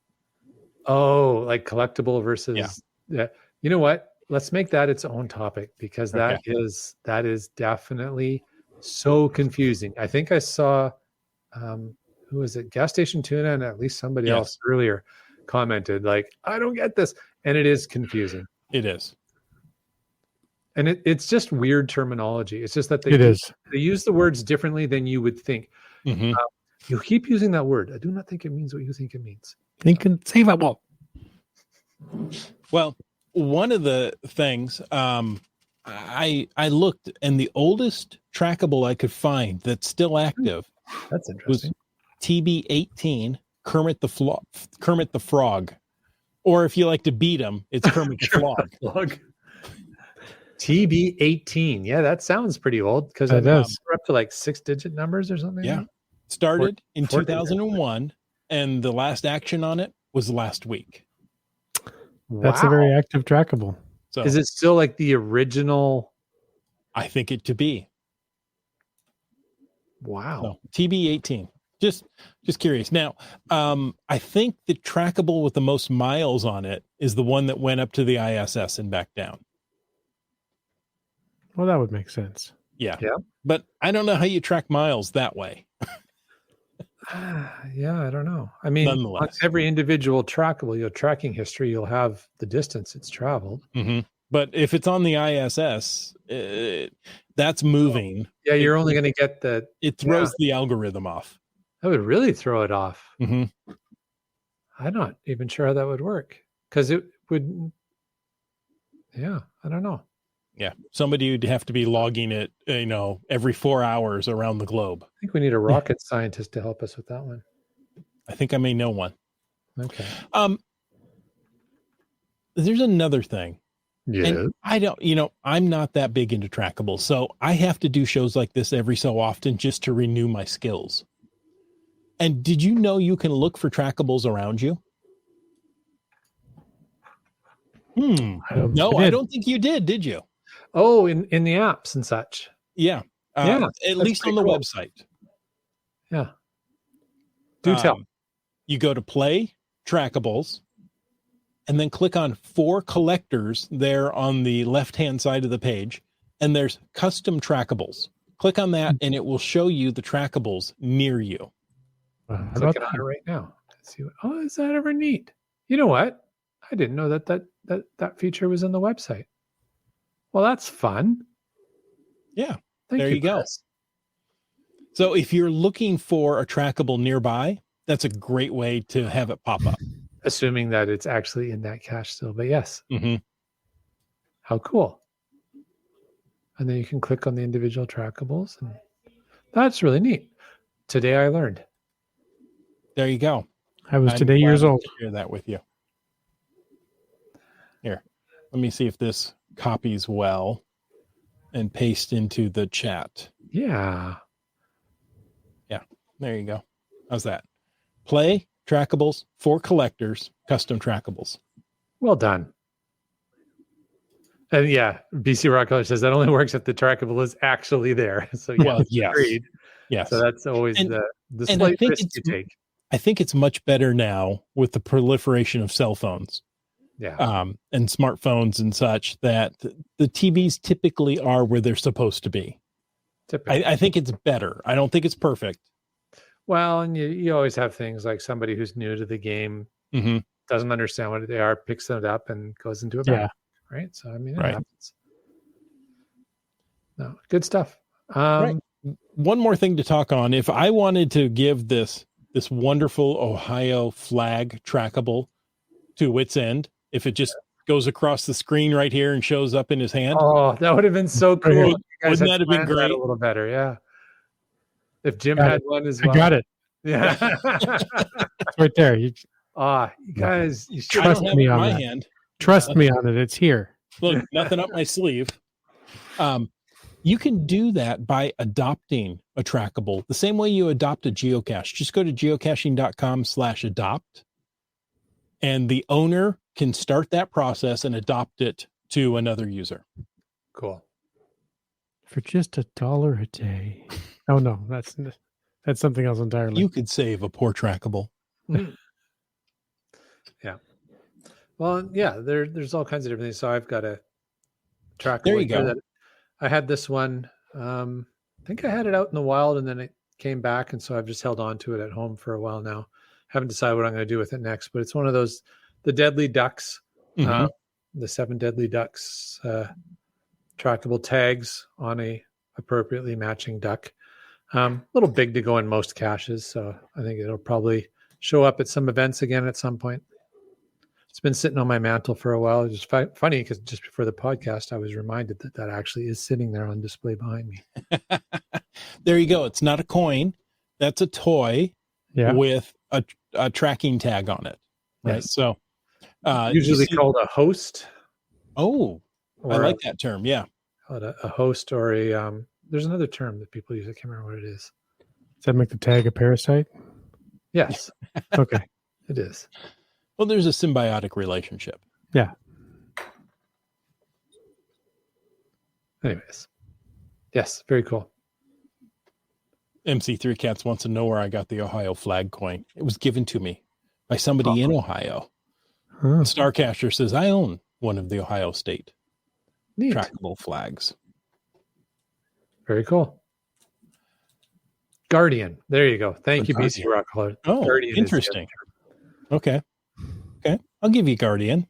Oh, like collectible versus yeah. You know what? Let's make that its own topic because that is definitely so confusing. I think I saw who was it? Gas Station Tuna and at least somebody else earlier commented like, I don't get this. And it is confusing. It is. And it's just weird terminology. It's just that they use the words differently than you would think. Mm-hmm. You keep using that word. I do not think it means what you think it means. Conceivable. Well, one of the things I looked, and the oldest trackable I could find that's still active That's interesting. was TB18 Kermit the Frog, or if you like to beat him, it's Kermit the Frog. TB18. Yeah, that sounds pretty old because we're up to like 6-digit numbers or something. Yeah. Started in 2001, and the last action on it was last week. That's a very active trackable. So is it still like the original? I think it to be. Wow. So, TB18. Just curious. Now, I think the trackable with the most miles on it is the one that went up to the ISS and back down. Well, that would make sense. Yeah. But I don't know how you track miles that way. Yeah, I don't know. I mean, on every individual trackable, your tracking history, you'll have the distance it's traveled. Mm-hmm. But if it's on the ISS, that's moving. Yeah, you're only going to get the... It throws the algorithm off. That would really throw it off. Mm-hmm. I'm not even sure how that would work. Because it would... Yeah, I don't know. Yeah, somebody would have to be logging it, every 4 hours around the globe. I think we need a rocket scientist to help us with that one. I think I may know one. Okay. There's another thing. Yeah. And I don't, I'm not that big into trackables, so I have to do shows like this every so often just to renew my skills. And did you know you can look for trackables around you? No, I don't think you did you? Oh, in the apps and such. Yeah. At least on the website. Yeah. Do tell. You go to play trackables and then click on for collectors there on the left-hand side of the page. And there's custom trackables. Click on that and it will show you the trackables near you. I'm looking on it right now. Let's see is that ever neat? You know what? I didn't know that feature was in the website. Well, that's fun. Yeah. Thank there you go. Chris. So if you're looking for a trackable nearby, that's a great way to have it pop up. Assuming that it's actually in that cache still, but yes. Mm-hmm. How cool. And then you can click on the individual trackables. And that's really neat. Today I learned. There you go. I was today years old. Share that with you. Here, let me see if this copies well and paste into the chat. Yeah. There you go. How's that? Play trackables for collectors, custom trackables. Well done. And yeah, BC Rock College says that only works if the trackable is actually there. So yeah, agreed. Yes. So that's always the slight risk you take. I think it's much better now with the proliferation of cell phones. Yeah. And smartphones and such that the TVs typically are where they're supposed to be. I think it's better. I don't think it's perfect. Well, and you always have things like somebody who's new to the game, doesn't understand what they are, picks them up and goes into a battle. Right. So, I mean, it happens. No, good stuff. Right. One more thing to talk on. If I wanted to give this wonderful Ohio flag trackable to its end, if it just goes across the screen right here and shows up in his hand. Oh, that would have been so cool. Wouldn't that have been great? A little better, yeah. If Jim had one as well. I got it. Yeah. It's right there. You guys, you should trust me on my that. hand. Trust me on it. It's here. Look, nothing up my sleeve. You can do that by adopting a trackable the same way you adopt a geocache. Just go to geocaching.com/adopt, and the owner can start that process and adopt it to another user. Cool. For just $1 a day. Oh no, that's something else entirely. You could save a poor trackable. Yeah. Well, yeah, there's all kinds of different things. So I've got a trackable There you here go. that I had this one. I think I had it out in the wild and then it came back. And so I've just held on to it at home for a while now. Haven't decided what I'm going to do with it next, but it's one of those, the Deadly Ducks, Mhm. the 7 Deadly Ducks trackable tags on a appropriately matching duck. A little big to go in most caches. So I think it'll probably show up at some events again at some point. It's been sitting on my mantle for a while. It's just funny because just before the podcast, I was reminded that actually is sitting there on display behind me. There you go. It's not a coin. That's a toy with a tracking tag on it. Right. Yes. So usually called a host. Oh, I like that term. Yeah. Called a host or a there's another term that people use. I can't remember what it is. Does that make the tag a parasite? Yes. Okay. It is. Well, there's a symbiotic relationship. Yeah. Anyways. Yes, very cool. MC3 Cats wants to know where I got the Ohio flag coin. It was given to me by somebody in Ohio. Huh. Starcacher says, I own one of the Ohio State Neat. trackable flags. Very cool. Guardian. There you go. Thank you, BC Rockholder. Oh, Guardian interesting. Okay. I'll give you Guardian.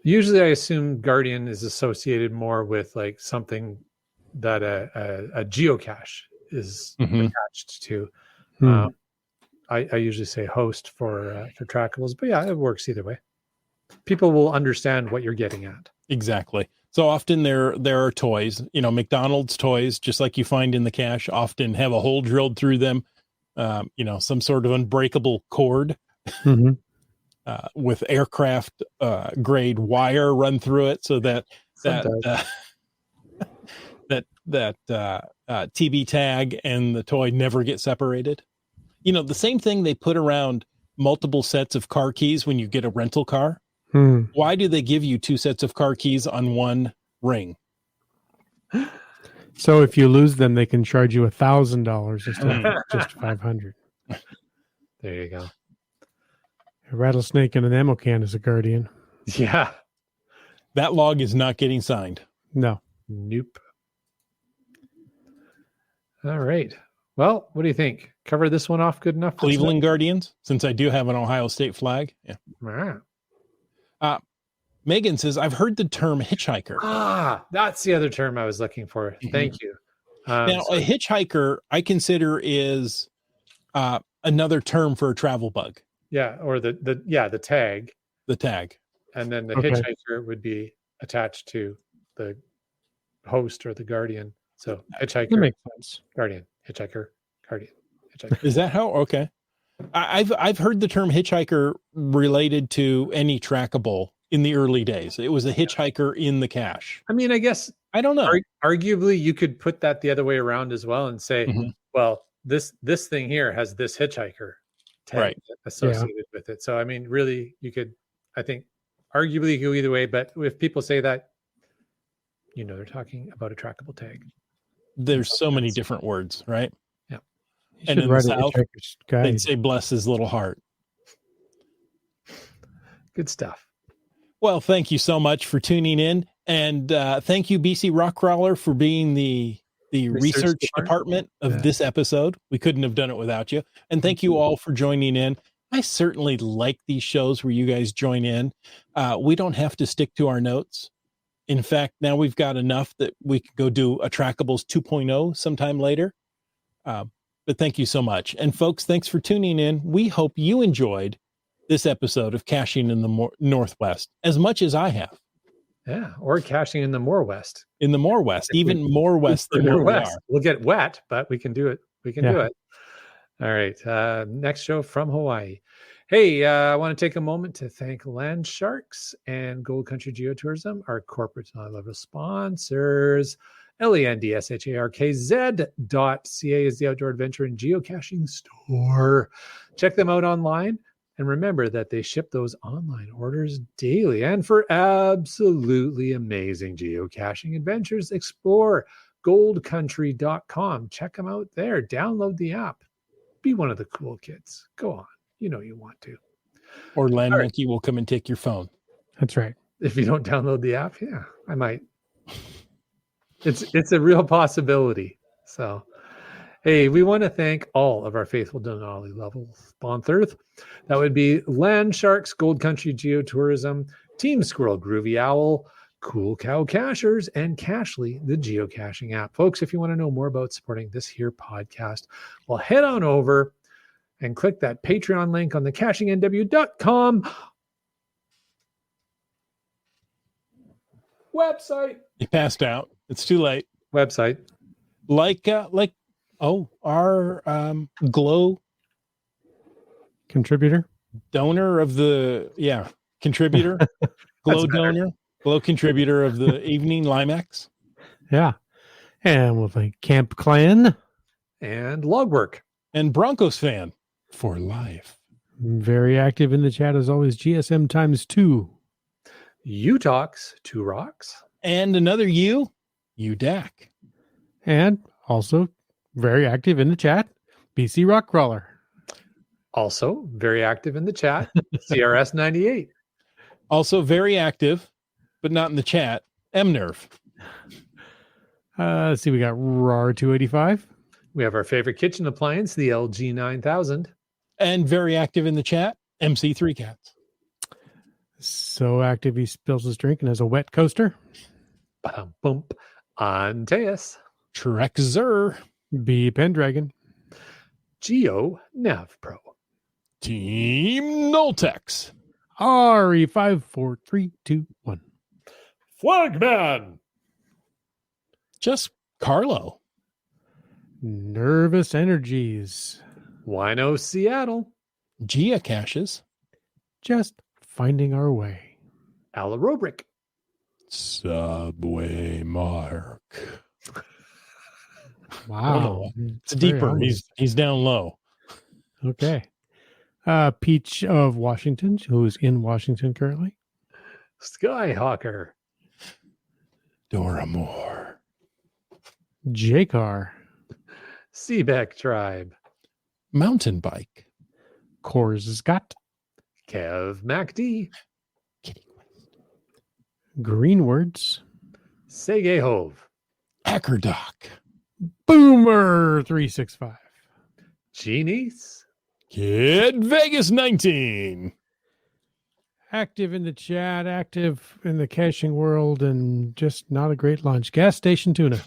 Usually I assume Guardian is associated more with like something that a geocache is attached to. I usually say host for trackables, but yeah, it works either way. People will understand what you're getting at. Exactly. So often there are toys, McDonald's toys, just like you find in the cache, often have a hole drilled through them, some sort of unbreakable cord with aircraft grade wire run through it, so that TB tag and the toy never get separated. The same thing they put around multiple sets of car keys when you get a rental car. Why do they give you 2 sets of car keys on one ring? So if you lose them, they can charge you $1,000 instead of just $500. There you go. A rattlesnake in an ammo can is a guardian. Yeah. That log is not getting signed. No. Nope. All right. Well, what do you think? Cover this one off good enough? Cleveland Guardians, since I do have an Ohio State flag. Yeah. Megan says, I've heard the term hitchhiker. That's the other term I was looking for. Thank you. Now, a hitchhiker, I consider is another term for a travel bug. Yeah, or the tag. The tag. And then the hitchhiker would be attached to the host or the guardian. So hitchhiker, that makes sense. Guardian, hitchhiker, guardian, hitchhiker. Is that how? Okay. I've heard the term hitchhiker related to any trackable in the early days. It was a hitchhiker in the cache. I mean, I guess I don't know. Arguably, you could put that the other way around as well and say, well, this thing here has this hitchhiker tag associated with it. So I mean, really, you could, I think, arguably go either way. But if people say that, they're talking about a trackable tag. There's so many different words, right? Yeah. And in the South, they'd say bless his little heart. Good stuff. Well, thank you so much for tuning in. And thank you, BC Rockcrawler, for being the research department of this episode. We couldn't have done it without you. And thank you all for joining in. I certainly like these shows where you guys join in. We don't have to stick to our notes. In fact, now we've got enough that we can go do a Trackables 2.0 sometime later. But thank you so much. And folks, thanks for tuning in. We hope you enjoyed this episode of Caching in the Northwest as much as I have. Yeah, or caching in the more west. In the more west, even more west than where we are. We'll get wet, but we can do it. We can do it. All right. Next show from Hawaii. Hey, I want to take a moment to thank Land Sharks and Gold Country Geotourism, our corporate and high-level sponsors. LANDSHARKZ.ca is the outdoor adventure and geocaching store. Check them out online And remember that they ship those online orders daily. And for absolutely amazing geocaching adventures, explore goldcountry.com. Check them out there. Download the app. Be one of the cool kids. Go on. You know you want to. Or Land All right. Monkey will come and take your phone. That's right. If you don't download the app, yeah, I might. It's a real possibility. So, hey, we want to thank all of our faithful Denali level sponsors. That would be Land Sharks, Gold Country Geotourism, Team Squirrel, Groovy Owl, Cool Cow Cachers, and Cachly, the geocaching app. Folks, if you want to know more about supporting this here podcast, well, head on over and click that Patreon link on the cachingnw.com website. You passed out. It's too late. Website. Our Glow Contributor. donor of the contributor, Glow donor, Glow contributor of the evening, Limax. Yeah. And we'll thank Camp Clan. And Logwork. And Broncos fan for life. Very active in the chat as always. GSM times 2. Utox, 2 rocks. And another UDAC. And also very active in the chat. BC Rockcrawler. Also very active in the chat. CRS 98. Also very active, but not in the chat. MNerv. Let's see, we got RAR 285. We have our favorite kitchen appliance, the LG 9000. And very active in the chat. MC3 Cats. So active he spills his drink and has a wet coaster. Bump. Antaeus. Trexer. B Pendragon. Geo Nav Pro. Team Noltex. RE 54321. Flagman. Just Carlo. Nervous Energies. Wino Seattle. Geocaches. Just finding our way. Alarobrick. Subway Mark. Wow. It's deeper. He's down low. Okay. Peach of Washington, who's in Washington currently. Skyhawker. Dora Moore. J-Car. Seebeck Tribe. Mountain Bike. Coors Scott. Kev MacD. Kitty Quest. Greenwords. Segehove. Ackerdock. Boomer 365. Genies. Kid Vegas 19. Active in the chat, active in the caching world, and just not a great lunch. Gas Station Tuna.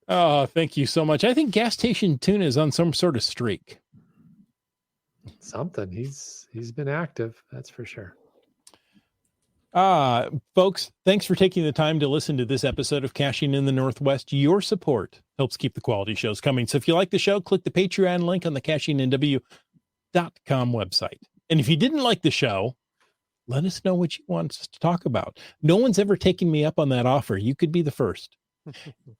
Oh, thank you so much. I think Gas Station Tuna is on some sort of streak. Something. He's been active, that's for sure. Folks, thanks for taking the time to listen to this episode of Caching in the Northwest. Your support helps keep the quality shows coming. So if you like the show, click the Patreon link on the cachingnw.com website. And if you didn't like the show, let us know what you want us to talk about. No one's ever taken me up on that offer. You could be the first.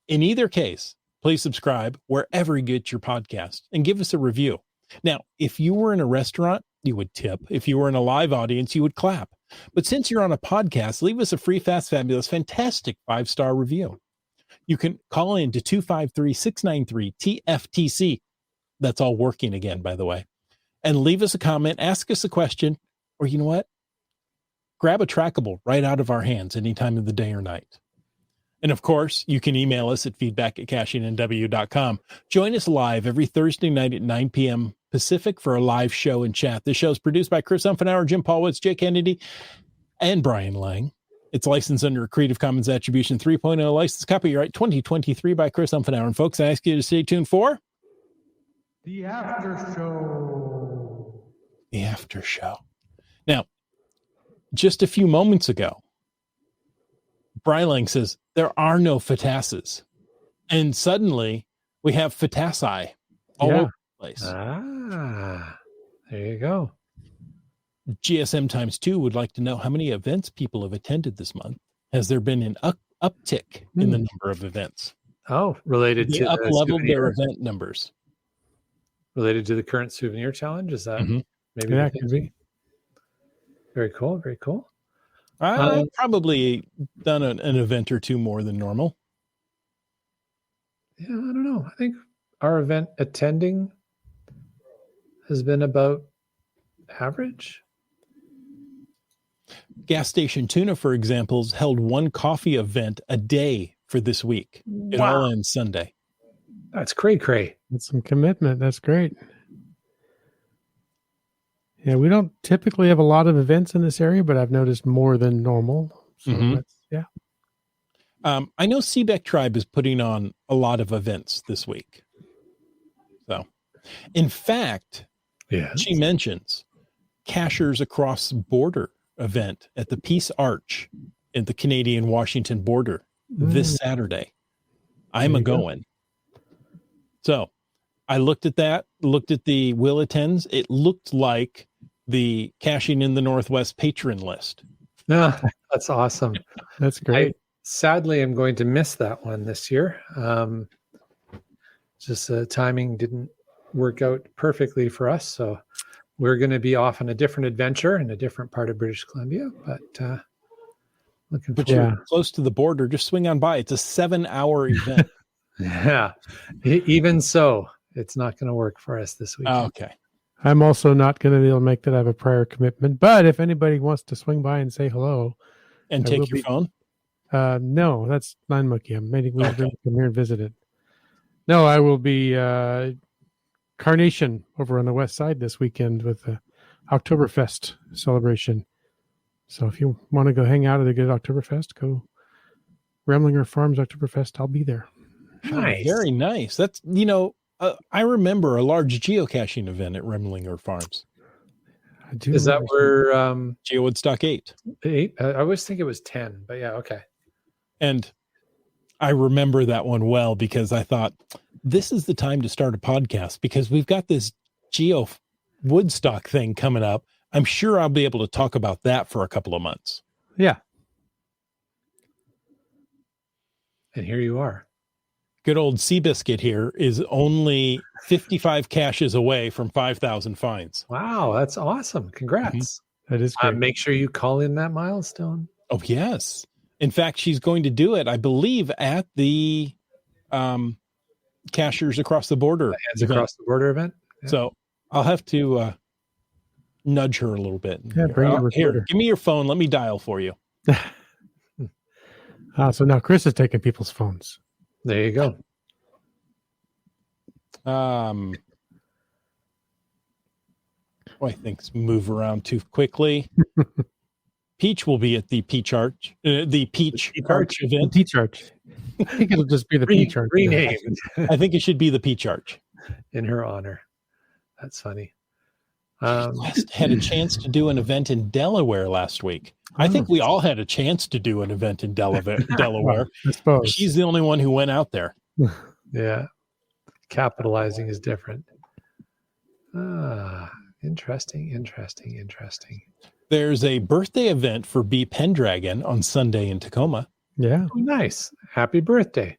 In either case, please subscribe wherever you get your podcast and give us a review. Now, if you were in a restaurant, you would tip. If you were in a live audience, you would clap. But since you're on a podcast, leave us a free, fast, fabulous, fantastic 5-star review. You can call in to 253-693-TFTC. That's all working again, by the way. And leave us a comment, ask us a question, or you know what? Grab a trackable right out of our hands any time of the day or night. And of course, you can email us at feedback@cachingnw.com. Join us live every Thursday night at 9 p.m. Pacific for a live show and chat. This show is produced by Chris Umfenauer, Jim Paulwitz, Jay Kennedy, and Brian Lang. It's licensed under a Creative Commons Attribution 3.0 license, copyright 2023 by Chris Umfenauer. And folks, I ask you to stay tuned for The After Show. The After Show. Now, just a few moments ago, Brian Lang says there are no FATASs. And suddenly we have FATASI all over the place. There you go. GSM times 2 would like to know how many events people have attended this month. Has there been an uptick in the number of events? Oh, related They to up-leveled their event numbers. related to the current souvenir challenge. Is that Mhm. maybe? Yeah, the it thing? could be. Very cool. Very cool. I've probably done an event or two more than normal. Yeah, I don't know. I think our event attending has been about average. Gas Station Tuna, for example, has held one coffee event a day for this week. It all ends Sunday. That's cray. That's some commitment. That's great. Yeah, we don't typically have a lot of events in this area, but I've noticed more than normal. So Mhm. that's, yeah. I know Seebeck Tribe is putting on a lot of events this week. So, in fact, Yeah. she mentions Cachers Across Border event at the Peace Arch at the Canadian-Washington border this Saturday. I'm There a you go. going. So I looked at that, looked at the will attends. It looked like the Caching in the Northwest patron list. Yeah, that's awesome. That's great. Sadly, I'm going to miss that one this year. Just the timing didn't work out perfectly for us. So we're going to be off on a different adventure in a different part of British Columbia, but looking But forward. you're close to the border. Just swing on by. It's a 7-hour event. Yeah. Even so, it's not going to work for us this weekend. Okay. I'm also not going to be able to make that. I have a prior commitment. But if anybody wants to swing by and say hello, And I take will your be- phone. no, that's Line Monkey. I'm making we Okay. come here and visit it. No, I will be Carnation over on the west side this weekend with the Oktoberfest celebration. So if you want to go hang out at a good Oktoberfest, go Remlinger Farms Oktoberfest. I'll be there. Nice. Very nice. That's, I remember a large geocaching event at Remlinger Farms. I do. Is that where Geowoodstock 8. 8? I always think it was 10, but yeah, okay. And I remember that one well because I thought this is the time to start a podcast because we've got this Geo Woodstock thing coming up. I'm sure I'll be able to talk about that for a couple of months. Yeah. And here you are. Good old Seabiscuit here is only 55 caches away from 5,000 finds. Wow, that's awesome. Congrats. That is great. Make sure you call in that milestone. Oh, yes. In fact, she's going to do it, I believe, at the Cachers Across the Border Hands event. across the border event. Yeah. So I'll have to nudge her a little bit. Yeah, bring your Here, recorder. give me your phone. Let me dial for you. So now Chris is taking people's phones. There you go. Things move around too quickly. Peach will be at the Peach Arch, the Peach Arch The event. Peach Arch. I think it'll just be the Peach Arch. Renamed I think it should be the Peach Arch. in her honor. That's funny. West had a chance to do an event in Delaware last week. I think we all had a chance to do an event in Delaware. Well, I suppose. She's the only one who went out there. Yeah. Capitalizing is different. Interesting. There's a birthday event for B. Pendragon on Sunday in Tacoma. Yeah. Oh, nice. Happy birthday.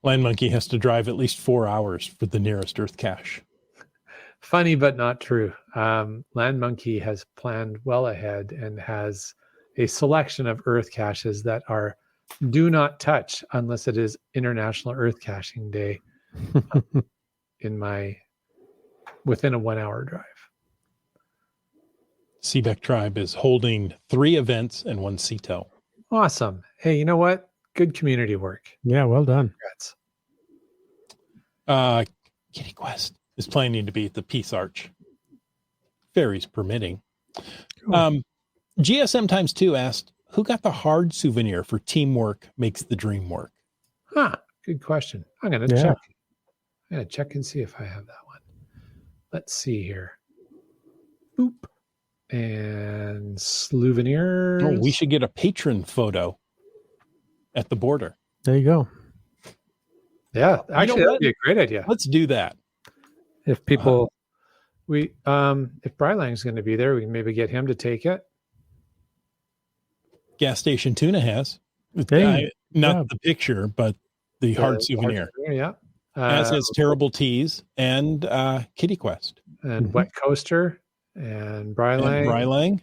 Land Monkey has to drive at least 4 hours for the nearest Earth cache. Funny, but not true. Land Monkey has planned well ahead and has a selection of Earth caches that are do not touch unless it is International Earth Caching Day within a 1 hour drive. Seebeck Tribe is holding 3 events and 1 CETO. Awesome. Hey, you know what? Good community work. Yeah, well done. Congrats. Kitty Quest is planning to be at the Peace Arch. Ferries permitting. Cool. GSM times 2 asked, who got the hard souvenir for teamwork makes the dream work? Good question. I'm going to check. I'm going to check and see if I have that one. Let's see here. Boop. And souvenirs. Oh, we should get a patron photo at the border. There you go. Yeah, actually, that'd be a great idea. Let's do that. If people, if Brylang's going to be there, we can maybe get him to take it. Gas Station Tuna has. Not yeah. the picture, but the hard souvenir. Yeah. As has Terrible Teas and Kitty Quest. And Wet Coaster and And Brylang. Brylang.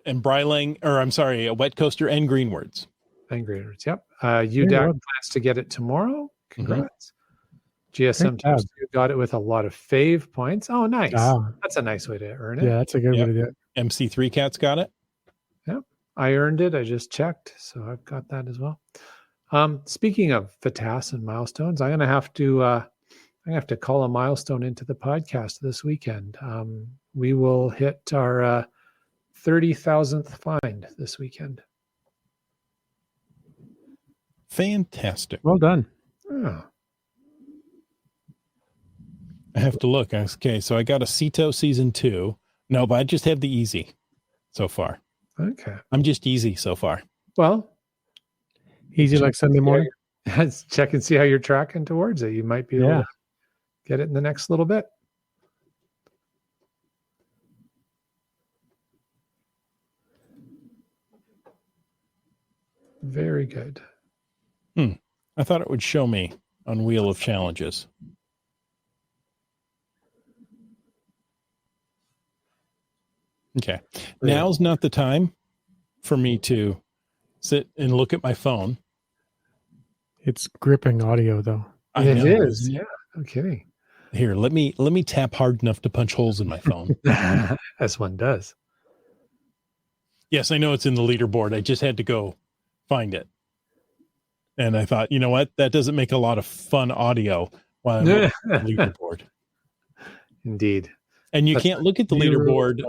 And Brylang, or I'm sorry, a Wet Coaster and Greenwords. And Greenwords, yep. UDAC plans to get it tomorrow. Congrats. GSM Toast got it with a lot of fave points. Oh, nice. That's a nice way to earn it. Yeah, that's a good way to do it. MC3 Cat's got it. Yep. I earned it. I just checked. So I've got that as well. Speaking of FATAS and milestones, I'm gonna have to call a milestone into the podcast this weekend. We will hit our 30,000th find this weekend. Fantastic. Well done. Oh. I have to look. Okay, so I got a Ceto season 2. No, but I just have the easy so far. Okay. I'm just easy so far. Well, easy like Sunday morning. Let's check and see how you're tracking towards it. You might be able to get it in the next little bit. Very good. I thought it would show me on Wheel of Challenges. Okay. Now's not the time for me to sit and look at my phone. It's gripping audio, though. It is. Yeah. No kidding. Here, let me tap hard enough to punch holes in my phone. As one does. Yes, I know it's in the leaderboard. I just had to go find it. And I thought, you know what? That doesn't make a lot of fun audio while I'm on the leaderboard. Indeed. And you can't look at the leaderboard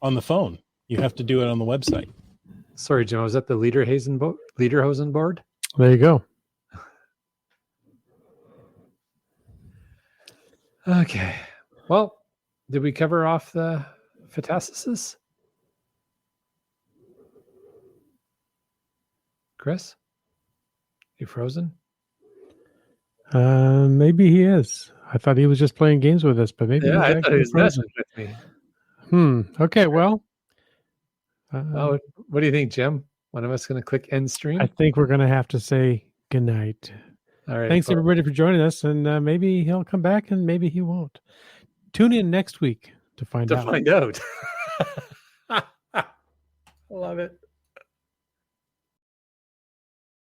on the phone. You have to do it on the website. Sorry, Jim. Was that the Lederhosen board? There you go. Okay. Well, did we cover off the FATASes? Chris? You frozen? Maybe he is. I thought he was just playing games with us, but maybe I thought he was messing with me. Okay, well. What do you think, Jim? One of us going to click end stream? I think we're going to have to say goodnight. All right. Thanks, everybody, for joining us, and maybe he'll come back and maybe he won't. Tune in next week to find out. Love it.